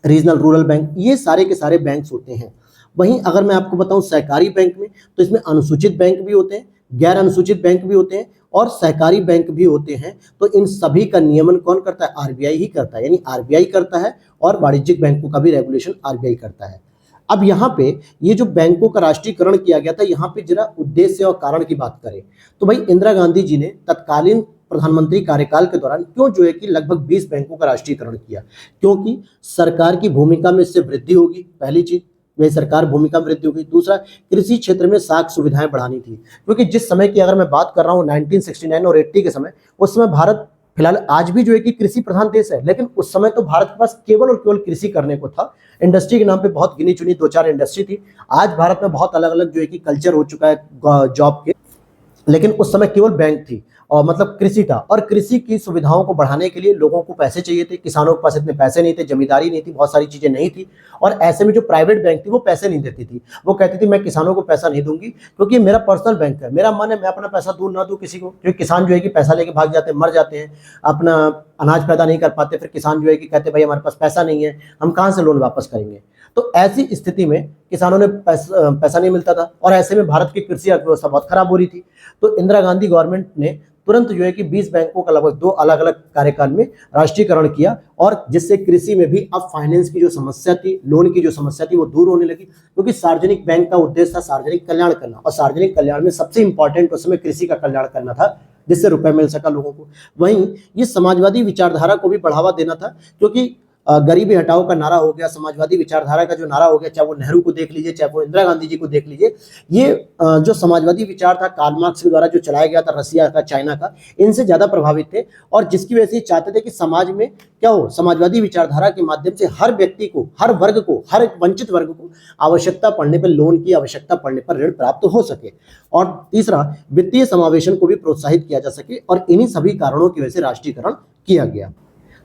रीजनल रूरल बैंक, ये सारे के सारे बैंक होते हैं। वहीं अगर मैं आपको बताऊं सहकारी बैंक में, तो इसमें अनुसूचित बैंक भी होते हैं, गैर अनुसूचित बैंक भी होते हैं, और सहकारी बैंक भी होते हैं। तो इन सभी का नियमन कौन करता है? आरबीआई ही करता है, यानी आरबीआई करता है, और वाणिज्यिक बैंकों का भी रेगुलेशन आरबीआई करता है। अब यहाँ पे ये जो बैंकों का राष्ट्रीयकरण किया गया था, यहाँ पे जरा उद्देश्य और कारण की बात करें तो भाई इंदिरा गांधी जी ने तत्कालीन प्रधानमंत्री कार्यकाल के दौरान क्यों जो है कि लगभग 20 बैंकों का राष्ट्रीयकरण किया? क्योंकि सरकार की भूमिका में इससे वृद्धि होगी, पहली चीज वही सरकार भूमिका में वृद्धि होगी। दूसरा, कृषि क्षेत्र में साख सुविधाएं बढ़ानी थी, क्योंकि जिस समय की अगर मैं बात कर रहा हूँ 1969 और 80 के समय, उस समय भारत फिलहाल आज भी जो है कि कृषि प्रधान देश है, लेकिन उस समय तो भारत के पास केवल और केवल कृषि करने को था। इंडस्ट्री के नाम पे बहुत गिनी चुनी 2-4 इंडस्ट्री थी। आज भारत में बहुत अलग अलग जो है कि कल्चर हो चुका है जॉब के, लेकिन उस समय केवल बैंक थी, और मतलब कृषि था, और कृषि की सुविधाओं को बढ़ाने के लिए लोगों को पैसे चाहिए थे। किसानों के पास इतने पैसे नहीं थे, जमींदारी नहीं थी, बहुत सारी चीजें नहीं थी, और ऐसे में जो प्राइवेट बैंक थी वो पैसे नहीं देती थी। वो कहती थी मैं किसानों को पैसा नहीं दूंगी, क्योंकि मेरा पर्सनल बैंक है, मेरा मन है मैं अपना पैसा दूं ना दूं किसी को। क्योंकि किसान जो है कि पैसा लेके भाग जाते हैं, मर जाते हैं, अपना अनाज पैदा नहीं कर पाते, फिर किसान जो है कि कहते भाई हमारे पास पैसा नहीं है, हम कहाँ से लोन वापस करेंगे। तो ऐसी स्थिति में किसानों ने पैसा नहीं मिलता था, और ऐसे में भारत की कृषि अर्थव्यवस्था बहुत खराब हो रही थी। तो इंदिरा गांधी गवर्नमेंट ने तुरंत जो है कि 20 बैंकों का लगभग 2 अलग अलग कार्यकाल में राष्ट्रीयकरण किया, और जिससे कृषि में भी अब फाइनेंस की जो समस्या थी, लोन की जो समस्या थी, वो दूर होने लगी। क्योंकि सार्वजनिक बैंक का उद्देश्य था सार्वजनिक कल्याण करना, और सार्वजनिक कल्याण में सबसे इंपॉर्टेंट उस समय कृषि का कल्याण करना था, जिससे रुपए मिल सका लोगों को। वहीं ये समाजवादी विचारधारा को भी बढ़ावा देना था, क्योंकि गरीबी हटाओ का नारा हो गया, समाजवादी विचारधारा का जो नारा हो गया, चाहे वो नेहरू को देख लीजिए, चाहे वो इंदिरा गांधी जी को देख लीजिए, ये जो समाजवादी विचार था कार्ल मार्क्स के द्वारा जो चलाया गया था, रसिया का, चाइना का, इनसे ज्यादा प्रभावित थे। और जिसकी वजह से ये चाहते थे कि समाज में क्या हो, समाजवादी विचारधारा के माध्यम से हर व्यक्ति को, हर वर्ग को, हर वंचित वर्ग को आवश्यकता पड़ने पर, लोन की आवश्यकता पड़ने पर ऋण प्राप्त हो सके। और तीसरा, वित्तीय समावेशन को भी प्रोत्साहित किया जा सके, और इन्हीं सभी कारणों की वजह से राष्ट्रीयकरण किया गया।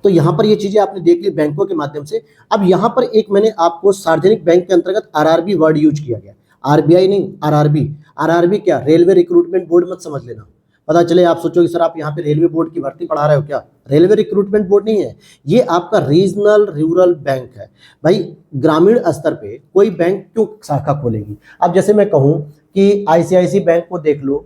तो यहाँ पर ये चीजें आपने देख ली बैंकों के माध्यम से। अब यहाँ पर एक मैंने आपको सार्वजनिक बैंक के अंतर्गत आरआरबी वर्ड यूज किया गया, आरबीआई नहीं, आरआरबी। आरआरबी क्या? रेलवे रिक्रूटमेंट बोर्ड मत समझ लेना, पता चले आप सोचोगे सर आप यहाँ पे रेलवे बोर्ड की भर्ती पढ़ा रहे हो क्या? रेलवे रिक्रूटमेंट बोर्ड नहीं है, ये आपका रीजनल रूरल बैंक है। भाई ग्रामीण स्तर पे कोई बैंक क्यों शाखा खोलेगी? अब जैसे मैं कहूँ कि आईसीआईसी बैंक को देख लो,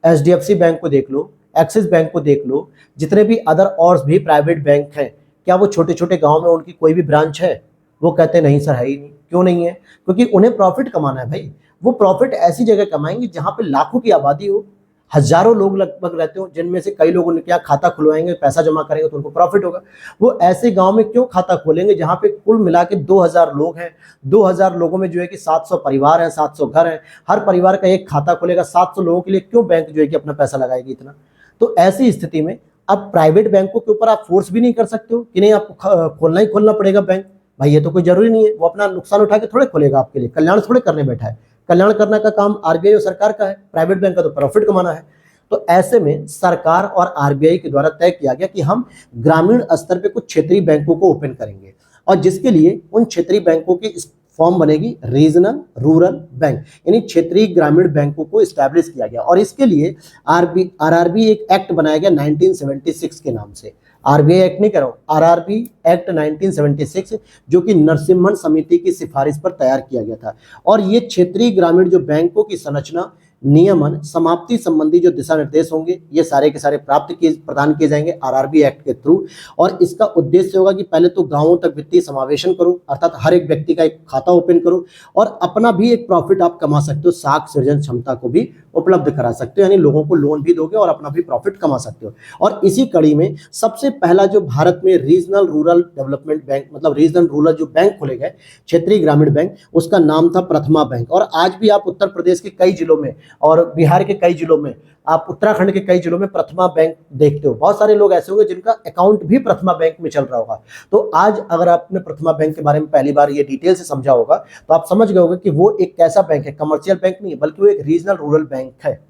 एचडीएफसी बैंक को देख लो, एक्सिस बैंक को देख लो, जितने भी अदर और भी प्राइवेट बैंक हैं, क्या वो छोटे छोटे गांव में उनकी कोई भी ब्रांच है? वो कहते नहीं सर है ही नहीं। क्यों नहीं है? क्योंकि उन्हें प्रॉफिट कमाना है भाई। वो प्रॉफिट ऐसी जगह कमाएंगे जहां पे लाखों की आबादी हो, हजारों लोग लगभग रहते हो, जिनमें से कई लोग क्या खाता खुलवाएंगे, पैसा जमा करेंगे तो उनको प्रॉफिट होगा। वो ऐसे गांव में क्यों खाता खोलेंगे जहां पे कुल मिला के 2000 लोग हैं, 2000 लोगों में जो है कि 700 परिवार हैं, 700 घर हैं, हर परिवार का एक खाता खुलेगा, 700 लोगों के लिए क्यों बैंक जो है कि अपना पैसा लगाएगी इतना? तो ऐसी स्थिति में अब प्राइवेट बैंकों के ऊपर आप फोर्स भी नहीं कर सकते हो कि नहीं आपको खोलना ही खोलना पड़ेगा बैंक। भाई ये तो कोई जरूरी नहीं है, वो अपना नुकसान उठा के थोड़े खोलेगा आपके लिए, कल्याण थोड़े करने बैठा है। कल्याण करने का काम आरबीआई और सरकार का है, प्राइवेट बैंक का तो प्रॉफिट कमाना है। तो ऐसे में सरकार और आरबीआई के द्वारा तय किया गया कि हम ग्रामीण स्तर पे कुछ क्षेत्रीय बैंकों को ओपन करेंगे, और जिसके लिए उन क्षेत्रीय बैंकों की फॉर्म बनेगी रीजनल रूरल बैंक, यानी क्षेत्रीय ग्रामीण बैंकों को स्टैब्लिश किया गया। और इसके लिए आरआरबी एक एक्ट बनाया गया 1976 के नाम से। आरबीआई एक्ट नहीं कह रहा हूं, आरआरबी एक्ट 1976, जो कि नरसिम्हन समिति की सिफारिश पर तैयार किया गया था। और ये क्षेत्रीय ग्रामीण जो बैंकों की संरचना, नियमन, समाप्ति संबंधी जो दिशा निर्देश होंगे, ये सारे के सारे प्रदान किए जाएंगे आरआरबी एक्ट के थ्रू। और इसका उद्देश्य होगा कि पहले तो गांवों तक वित्तीय समावेशन करो, अर्थात हर एक व्यक्ति का एक खाता ओपन करो, और अपना भी एक प्रॉफिट आप कमा सकते हो, साख सृजन क्षमता को भी उपलब्ध करा सकते हो, यानी लोगों को लोन भी दोगे और अपना भी प्रॉफिट कमा सकते हो। और इसी कड़ी में सबसे पहला जो भारत में रीजनल रूरल डेवलपमेंट बैंक, मतलब रीजनल रूरल जो बैंक खोले गए, क्षेत्रीय ग्रामीण बैंक, उसका नाम था प्रथमा बैंक। और आज भी आप उत्तर प्रदेश के कई जिलों में और बिहार के कई जिलों में, आप उत्तराखंड के कई जिलों में प्रथमा बैंक देखते हो। बहुत सारे लोग ऐसे होंगे जिनका अकाउंट भी प्रथमा बैंक में चल रहा होगा। तो आज अगर आपने प्रथमा बैंक के बारे में पहली बार ये डिटेल से समझा होगा तो आप समझ गए होंगे कि वो एक कैसा बैंक है, कमर्शियल बैंक नहीं है, बल्कि वो एक रीजनल रूरल बैंक है।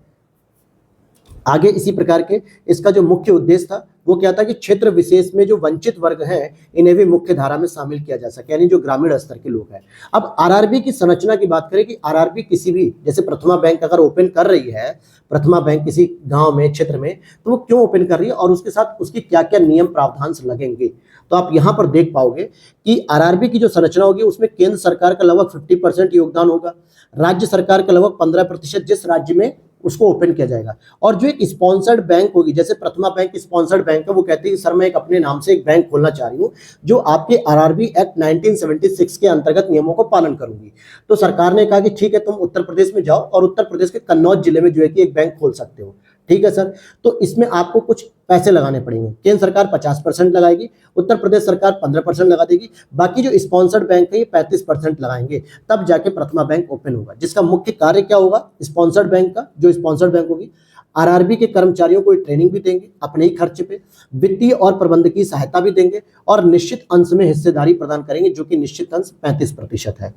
आगे इसी प्रकार के इसका जो मुख्य उद्देश्य था वो क्या था कि क्षेत्र विशेष में जो वंचित वर्ग हैं इन्हें भी मुख्य धारा में शामिल किया जा सके, यानी जो ग्रामीण स्तर के लोग हैं। अब आरआरबी की संरचना की बात करें कि आरआरबी किसी भी, जैसे प्रथमा बैंक अगर ओपन कर रही है, प्रथमा बैंक किसी गांव में, क्षेत्र में, तो वो क्यों ओपन कर रही है और उसके साथ उसकी क्या क्या नियम प्रावधान लगेंगे, तो आप यहां पर देख पाओगे कि आरआरबी की जो संरचना होगी उसमें केंद्र सरकार का लगभग 50% योगदान होगा, राज्य सरकार का लगभग 15% जिस राज्य में उसको ओपन किया जाएगा, और जो एक स्पॉन्सर्ड बैंक होगी, जैसे प्रथमा बैंक स्पॉन्सर्ड बैंक है, वो कहती है सर मैं एक अपने नाम से एक बैंक खोलना चाह रही हूँ जो आपके आरआरबी एक्ट 1976 के अंतर्गत नियमों को पालन करूंगी। तो सरकार ने कहा कि ठीक है, तुम उत्तर प्रदेश में जाओ और उत्तर प्रदेश के कन्नौज जिले में जो है कि एक बैंक खोल सकते हो। ठीक है सर, तो इसमें आपको कुछ पैसे लगाने पड़ेंगे। केंद्र सरकार 50% लगाएगी, उत्तर प्रदेश सरकार 15% लगा देगी, बाकी जो स्पॉन्सर्ड बैंक है ये 35% लगाएंगे, तब जाके प्रथमा बैंक ओपन होगा। जिसका मुख्य कार्य क्या होगा स्पॉन्सर्ड बैंक का, जो स्पॉन्सर्ड बैंक होगी, आरआरबी के कर्मचारियों को ट्रेनिंग भी देंगे अपने ही खर्चे पे, वित्तीय और प्रबंधकीय सहायता भी देंगे, और निश्चित अंश में हिस्सेदारी प्रदान करेंगे, जो कि निश्चित अंश 35% है।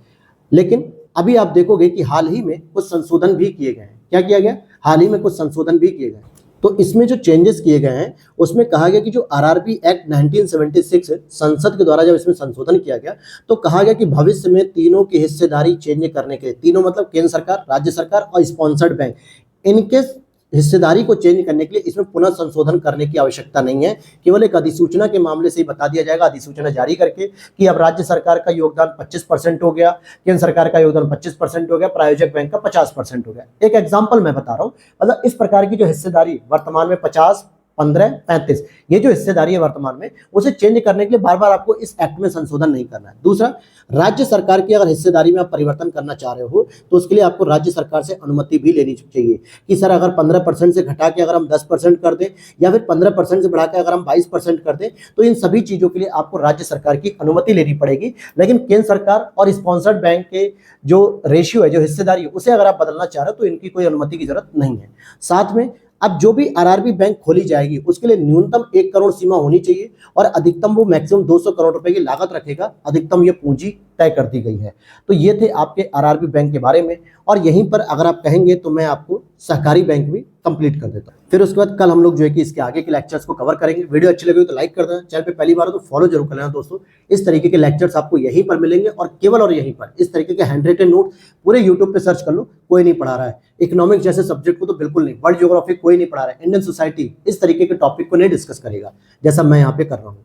लेकिन अभी आप देखोगे कि हाल ही में कुछ संशोधन भी किए गए हैं। क्या किया गया? हाल ही में कुछ संशोधन भी किए गए। तो इसमें जो चेंजेस किए गए हैं उसमें कहा गया कि जो आरआरबी एक्ट 1976 संसद के द्वारा जब इसमें संशोधन किया गया तो कहा गया कि भविष्य में तीनों की हिस्सेदारी चेंज करने के लिए, तीनों मतलब केंद्र सरकार, राज्य सरकार और स्पॉन्सर्ड बैंक, इनके हिस्सेदारी को चेंज करने के लिए इसमें पुनः संशोधन करने की आवश्यकता नहीं है। केवल एक अधिसूचना के मामले से ही बता दिया जाएगा, अधिसूचना जारी करके, कि अब राज्य सरकार का योगदान 25% हो गया, केंद्र सरकार का योगदान 25% हो गया, प्रायोजक बैंक का 50% हो गया। एक एग्जाम्पल मैं बता रहा हूं, मतलब इस प्रकार की जो हिस्सेदारी वर्तमान में 50, 15, 35, ये जो हिस्सेदारी है वर्तमान में, उसे चेंज करने के लिए बार बार आपको इस एक्ट में संशोधन नहीं करना है। दूसरा, राज्य सरकार की अगर हिस्सेदारी में आप परिवर्तन करना चाह रहे हो तो उसके लिए आपको राज्य सरकार से अनुमति भी लेनी चाहिए कि सर अगर 15% से घटा के अगर हम 10% कर दें, या फिर 15% से बढ़ा के अगर हम 22% कर दें, तो इन सभी चीजों के लिए आपको राज्य सरकार की अनुमति लेनी पड़ेगी। लेकिन केंद्र सरकार और स्पॉन्सर्ड बैंक के जो रेशियो है, जो हिस्सेदारी है, उसे अगर आप बदलना चाह रहे हो तो इनकी कोई अनुमति की जरूरत नहीं है। साथ में अब जो भी आरआरबी बैंक खोली जाएगी उसके लिए न्यूनतम 1 करोड़ सीमा होनी चाहिए, और अधिकतम वो मैक्सिमम 200 करोड़ रुपए की लागत रखेगा, अधिकतम ये पूंजी तय कर दी गई है। तो ये थे आपके आरआरबी बैंक के बारे में, और यहीं पर अगर आप कहेंगे तो मैं आपको सहकारी बैंक भी कंप्लीट कर देता हूँ। फिर उसके बाद कल हम लोग जो है कि इसके आगे के लेक्चर्स को कवर करेंगे। वीडियो अच्छी लगी तो लाइक कर देना, चैनल पे पहली बार हो तो फॉलो जरूर कर लेना दोस्तों। इस तरीके के लेक्चर्स आपको यहीं पर मिलेंगे, और केवल और यहीं पर इस तरीके के हैंड रिटन नोट पूरे यूट्यूब पे सर्च कर लो, कोई नहीं पढ़ा रहा है। इकोनॉमिक्स जैसे सब्जेक्ट को तो बिल्कुल नहीं, वर्ल्ड ज्योग्राफी कोई नहीं पढ़ा रहा है, इंडियन सोसाइटी, इस तरीके के टॉपिक को नहीं डिस्कस करेगा जैसा मैं यहाँ पे कर रहा हूँ।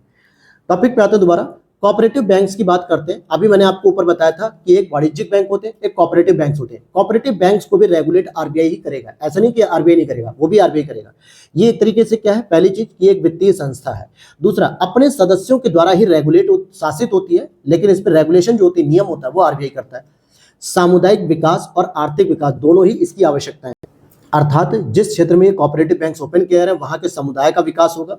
टॉपिक पे आते हैं दोबारा, कोऑपरेटिव बैंक्स की बात करते हैं। अभी मैंने आपको ऊपर बताया था कि एक वाणिज्यिक बैंक होते हैं, एक कोऑपरेटिव बैंक्स होते हैं। कोऑपरेटिव बैंक्स को भी रेगुलेट आरबीआई ही करेगा, ऐसा नहीं कि आरबीआई नहीं करेगा, वो भी आरबीआई करेगा। ये एक तरीके से क्या है, पहली चीज कि एक वित्तीय संस्था है। दूसरा, अपने सदस्यों के द्वारा ही रेगुलेट शासित होती है, लेकिन इस पर रेगुलेशन जो होती है, नियम होता है, वो आरबीआई करता है। सामुदायिक विकास और आर्थिक विकास दोनों ही इसकी आवश्यकता है, अर्थात जिस क्षेत्र में कोऑपरेटिव बैंक्स ओपन किया है वहां के समुदाय का विकास होगा,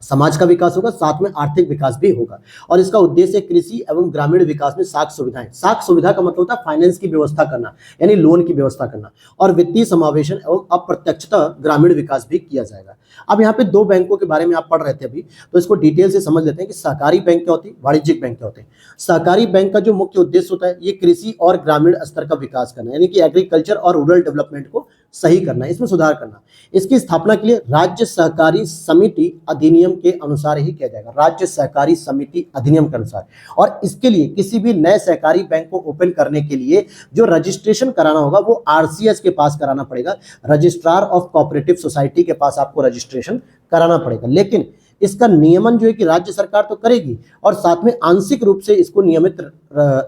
समाज का विकास होगा, साथ में आर्थिक विकास भी होगा। और इसका उद्देश्य कृषि एवं ग्रामीण विकास में साख सुविधाएं, साख सुविधा का मतलब होता है फाइनेंस की व्यवस्था करना, यानी लोन की व्यवस्था करना, और वित्तीय समावेशन एवं अप्रत्यक्षता ग्रामीण विकास भी किया जाएगा। अब यहाँ पे दो बैंकों के बारे में आप पढ़ रहे थे अभी, तो इसको डिटेल से समझ लेते हैं कि सहकारी बैंक क्या होती है, वाणिज्यिक बैंक क्या होते हैं। सहकारी बैंक का जो मुख्य उद्देश्य होता है, ये कृषि और ग्रामीण स्तर का विकास करना, यानी कि एग्रीकल्चर और रूरल डेवलपमेंट को सही करना, इसमें सुधार करना। इसकी स्थापना के लिए राज्य सहकारी समिति अधिनियम के अनुसार ही किया जाएगा, राज्य सहकारी समिति अधिनियम के अनुसार। और इसके लिए किसी भी नए सहकारी बैंक को ओपन करने के लिए जो रजिस्ट्रेशन कराना होगा वो आरसीएस के पास कराना पड़ेगा, रजिस्ट्रार ऑफ कोऑपरेटिव सोसाइटी के पास आपको रजिस्ट्रेशन कराना पड़ेगा। लेकिन इसका नियमन जो है कि राज्य सरकार तो करेगी और साथ में आंशिक रूप से इसको नियमित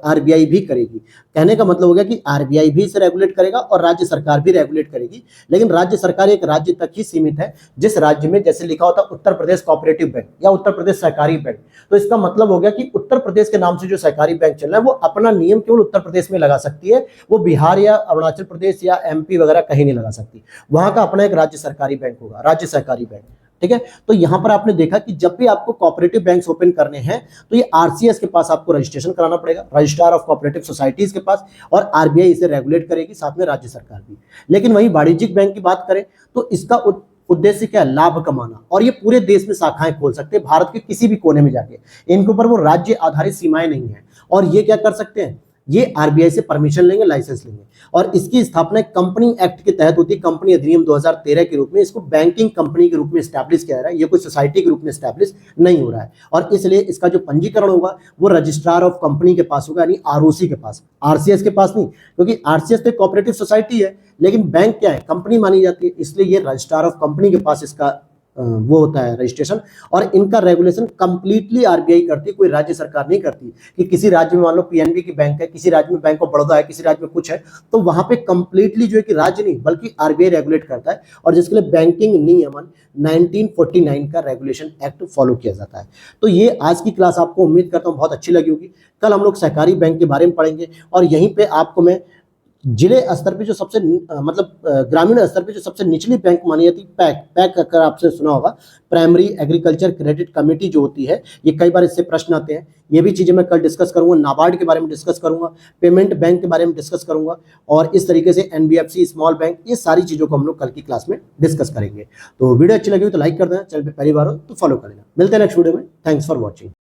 आरबीआई भी करेगी। कहने का मतलब हो गया कि आरबीआई भी इसे रेगुलेट करेगा और राज्य सरकार भी रेगुलेट करेगी, लेकिन राज्य सरकार एक राज्य तक ही सीमित है, जिस राज्य में जैसे लिखा होता है उत्तर प्रदेश कोऑपरेटिव बैंक या उत्तर प्रदेश सहकारी बैंक, तो इसका मतलब हो गया कि उत्तर प्रदेश के नाम से जो सहकारी बैंक चल रहा है वो अपना नियम केवल उत्तर प्रदेश में लगा सकती है, वो बिहार या अरुणाचल प्रदेश या एमपी वगैरह कहीं नहीं लगा सकती। वहां का अपना एक राज्य सरकारी बैंक होगा, राज्य सहकारी बैंक। ठीक है, तो यहां पर आपने देखा कि जब भी आपको कोऑपरेटिव बैंक्स ओपन करने हैं तो ये आरसीएस के पास आपको रजिस्ट्रेशन कराना पड़ेगा, रजिस्ट्रार ऑफ कोऑपरेटिव सोसाइटीज के पास, और आरबीआई इसे रेगुलेट करेगी, साथ में राज्य सरकार भी। लेकिन वहीं वाणिज्यिक बैंक की बात करें तो इसका उद्देश्य क्या है, लाभ कमाना, और ये पूरे देश में शाखाएं खोल सकते हैं, भारत के किसी भी कोने में जाके। इनके ऊपर वो राज्य आधारित सीमाएं नहीं है, और ये क्या कर सकते हैं, ये आरबीआई से परमिशन लेंगे, लाइसेंस लेंगे। और इसकी स्थापना कंपनी एक्ट के तहत होती है, कंपनी अधिनियम 2013 के रूप में। इसको बैंकिंग कंपनी के रूप में एस्टैब्लिश किया जा रहा है, ये कोई सोसाइटी के रूप में एस्टैब्लिश नहीं हो रहा है। और इसलिए इसका जो पंजीकरण होगा वो रजिस्ट्रार ऑफ कंपनी के पास होगा, यानी आरओसी के पास, आरसीएस के पास नहीं, क्योंकि आरसीएस तो कोऑपरेटिव सोसाइटी है, लेकिन बैंक क्या है, कंपनी मानी जाती है, इसलिए ये रजिस्ट्रार ऑफ कंपनी के पास इसका वो होता है रजिस्ट्रेशन। और इनका रेगुलेशन कंप्लीटली आरबीआई करती है, कोई राज्य सरकार नहीं करती। कि किसी राज्य में मान लो पीएनबी की बैंक है, किसी राज्य में बैंक ऑफ बड़ौदा है, किसी राज्य में कुछ है, तो वहां पे कंप्लीटली जो है कि राज्य नहीं बल्कि आरबीआई रेगुलेट करता है, और जिसके लिए बैंकिंग नियमन 1949 का रेगुलेशन एक्ट फॉलो किया जाता है। तो ये आज की क्लास आपको उम्मीद करता हूँ बहुत अच्छी लगी होगी। कल हम लोग सहकारी बैंक के बारे में पढ़ेंगे, और यहीं पे आपको मैं जिले स्तर पे जो सबसे ग्रामीण स्तर पे जो सबसे निचली बैंक मानी जाती है, पैक अगर आपसे सुना होगा, प्राइमरी एग्रीकल्चर क्रेडिट कमेटी जो होती है, ये कई बार इससे प्रश्न आते हैं। ये भी चीजें मैं कल डिस्कस करूंगा, नाबार्ड के बारे में डिस्कस करूंगा, पेमेंट बैंक के बारे में डिस्कस करूंगा, और इस तरीके से एनबीएफसी, स्मॉल बैंक, ये सारी चीजों को हम लोग कल की क्लास में डिस्कस करेंगे। तो वीडियो अच्छी लगी हो तो लाइक कर देना, चैनल पे पहली बार हो तो फॉलो कर लेना। मिलते हैं नेक्स्ट वीडियो में। Thanks for watching.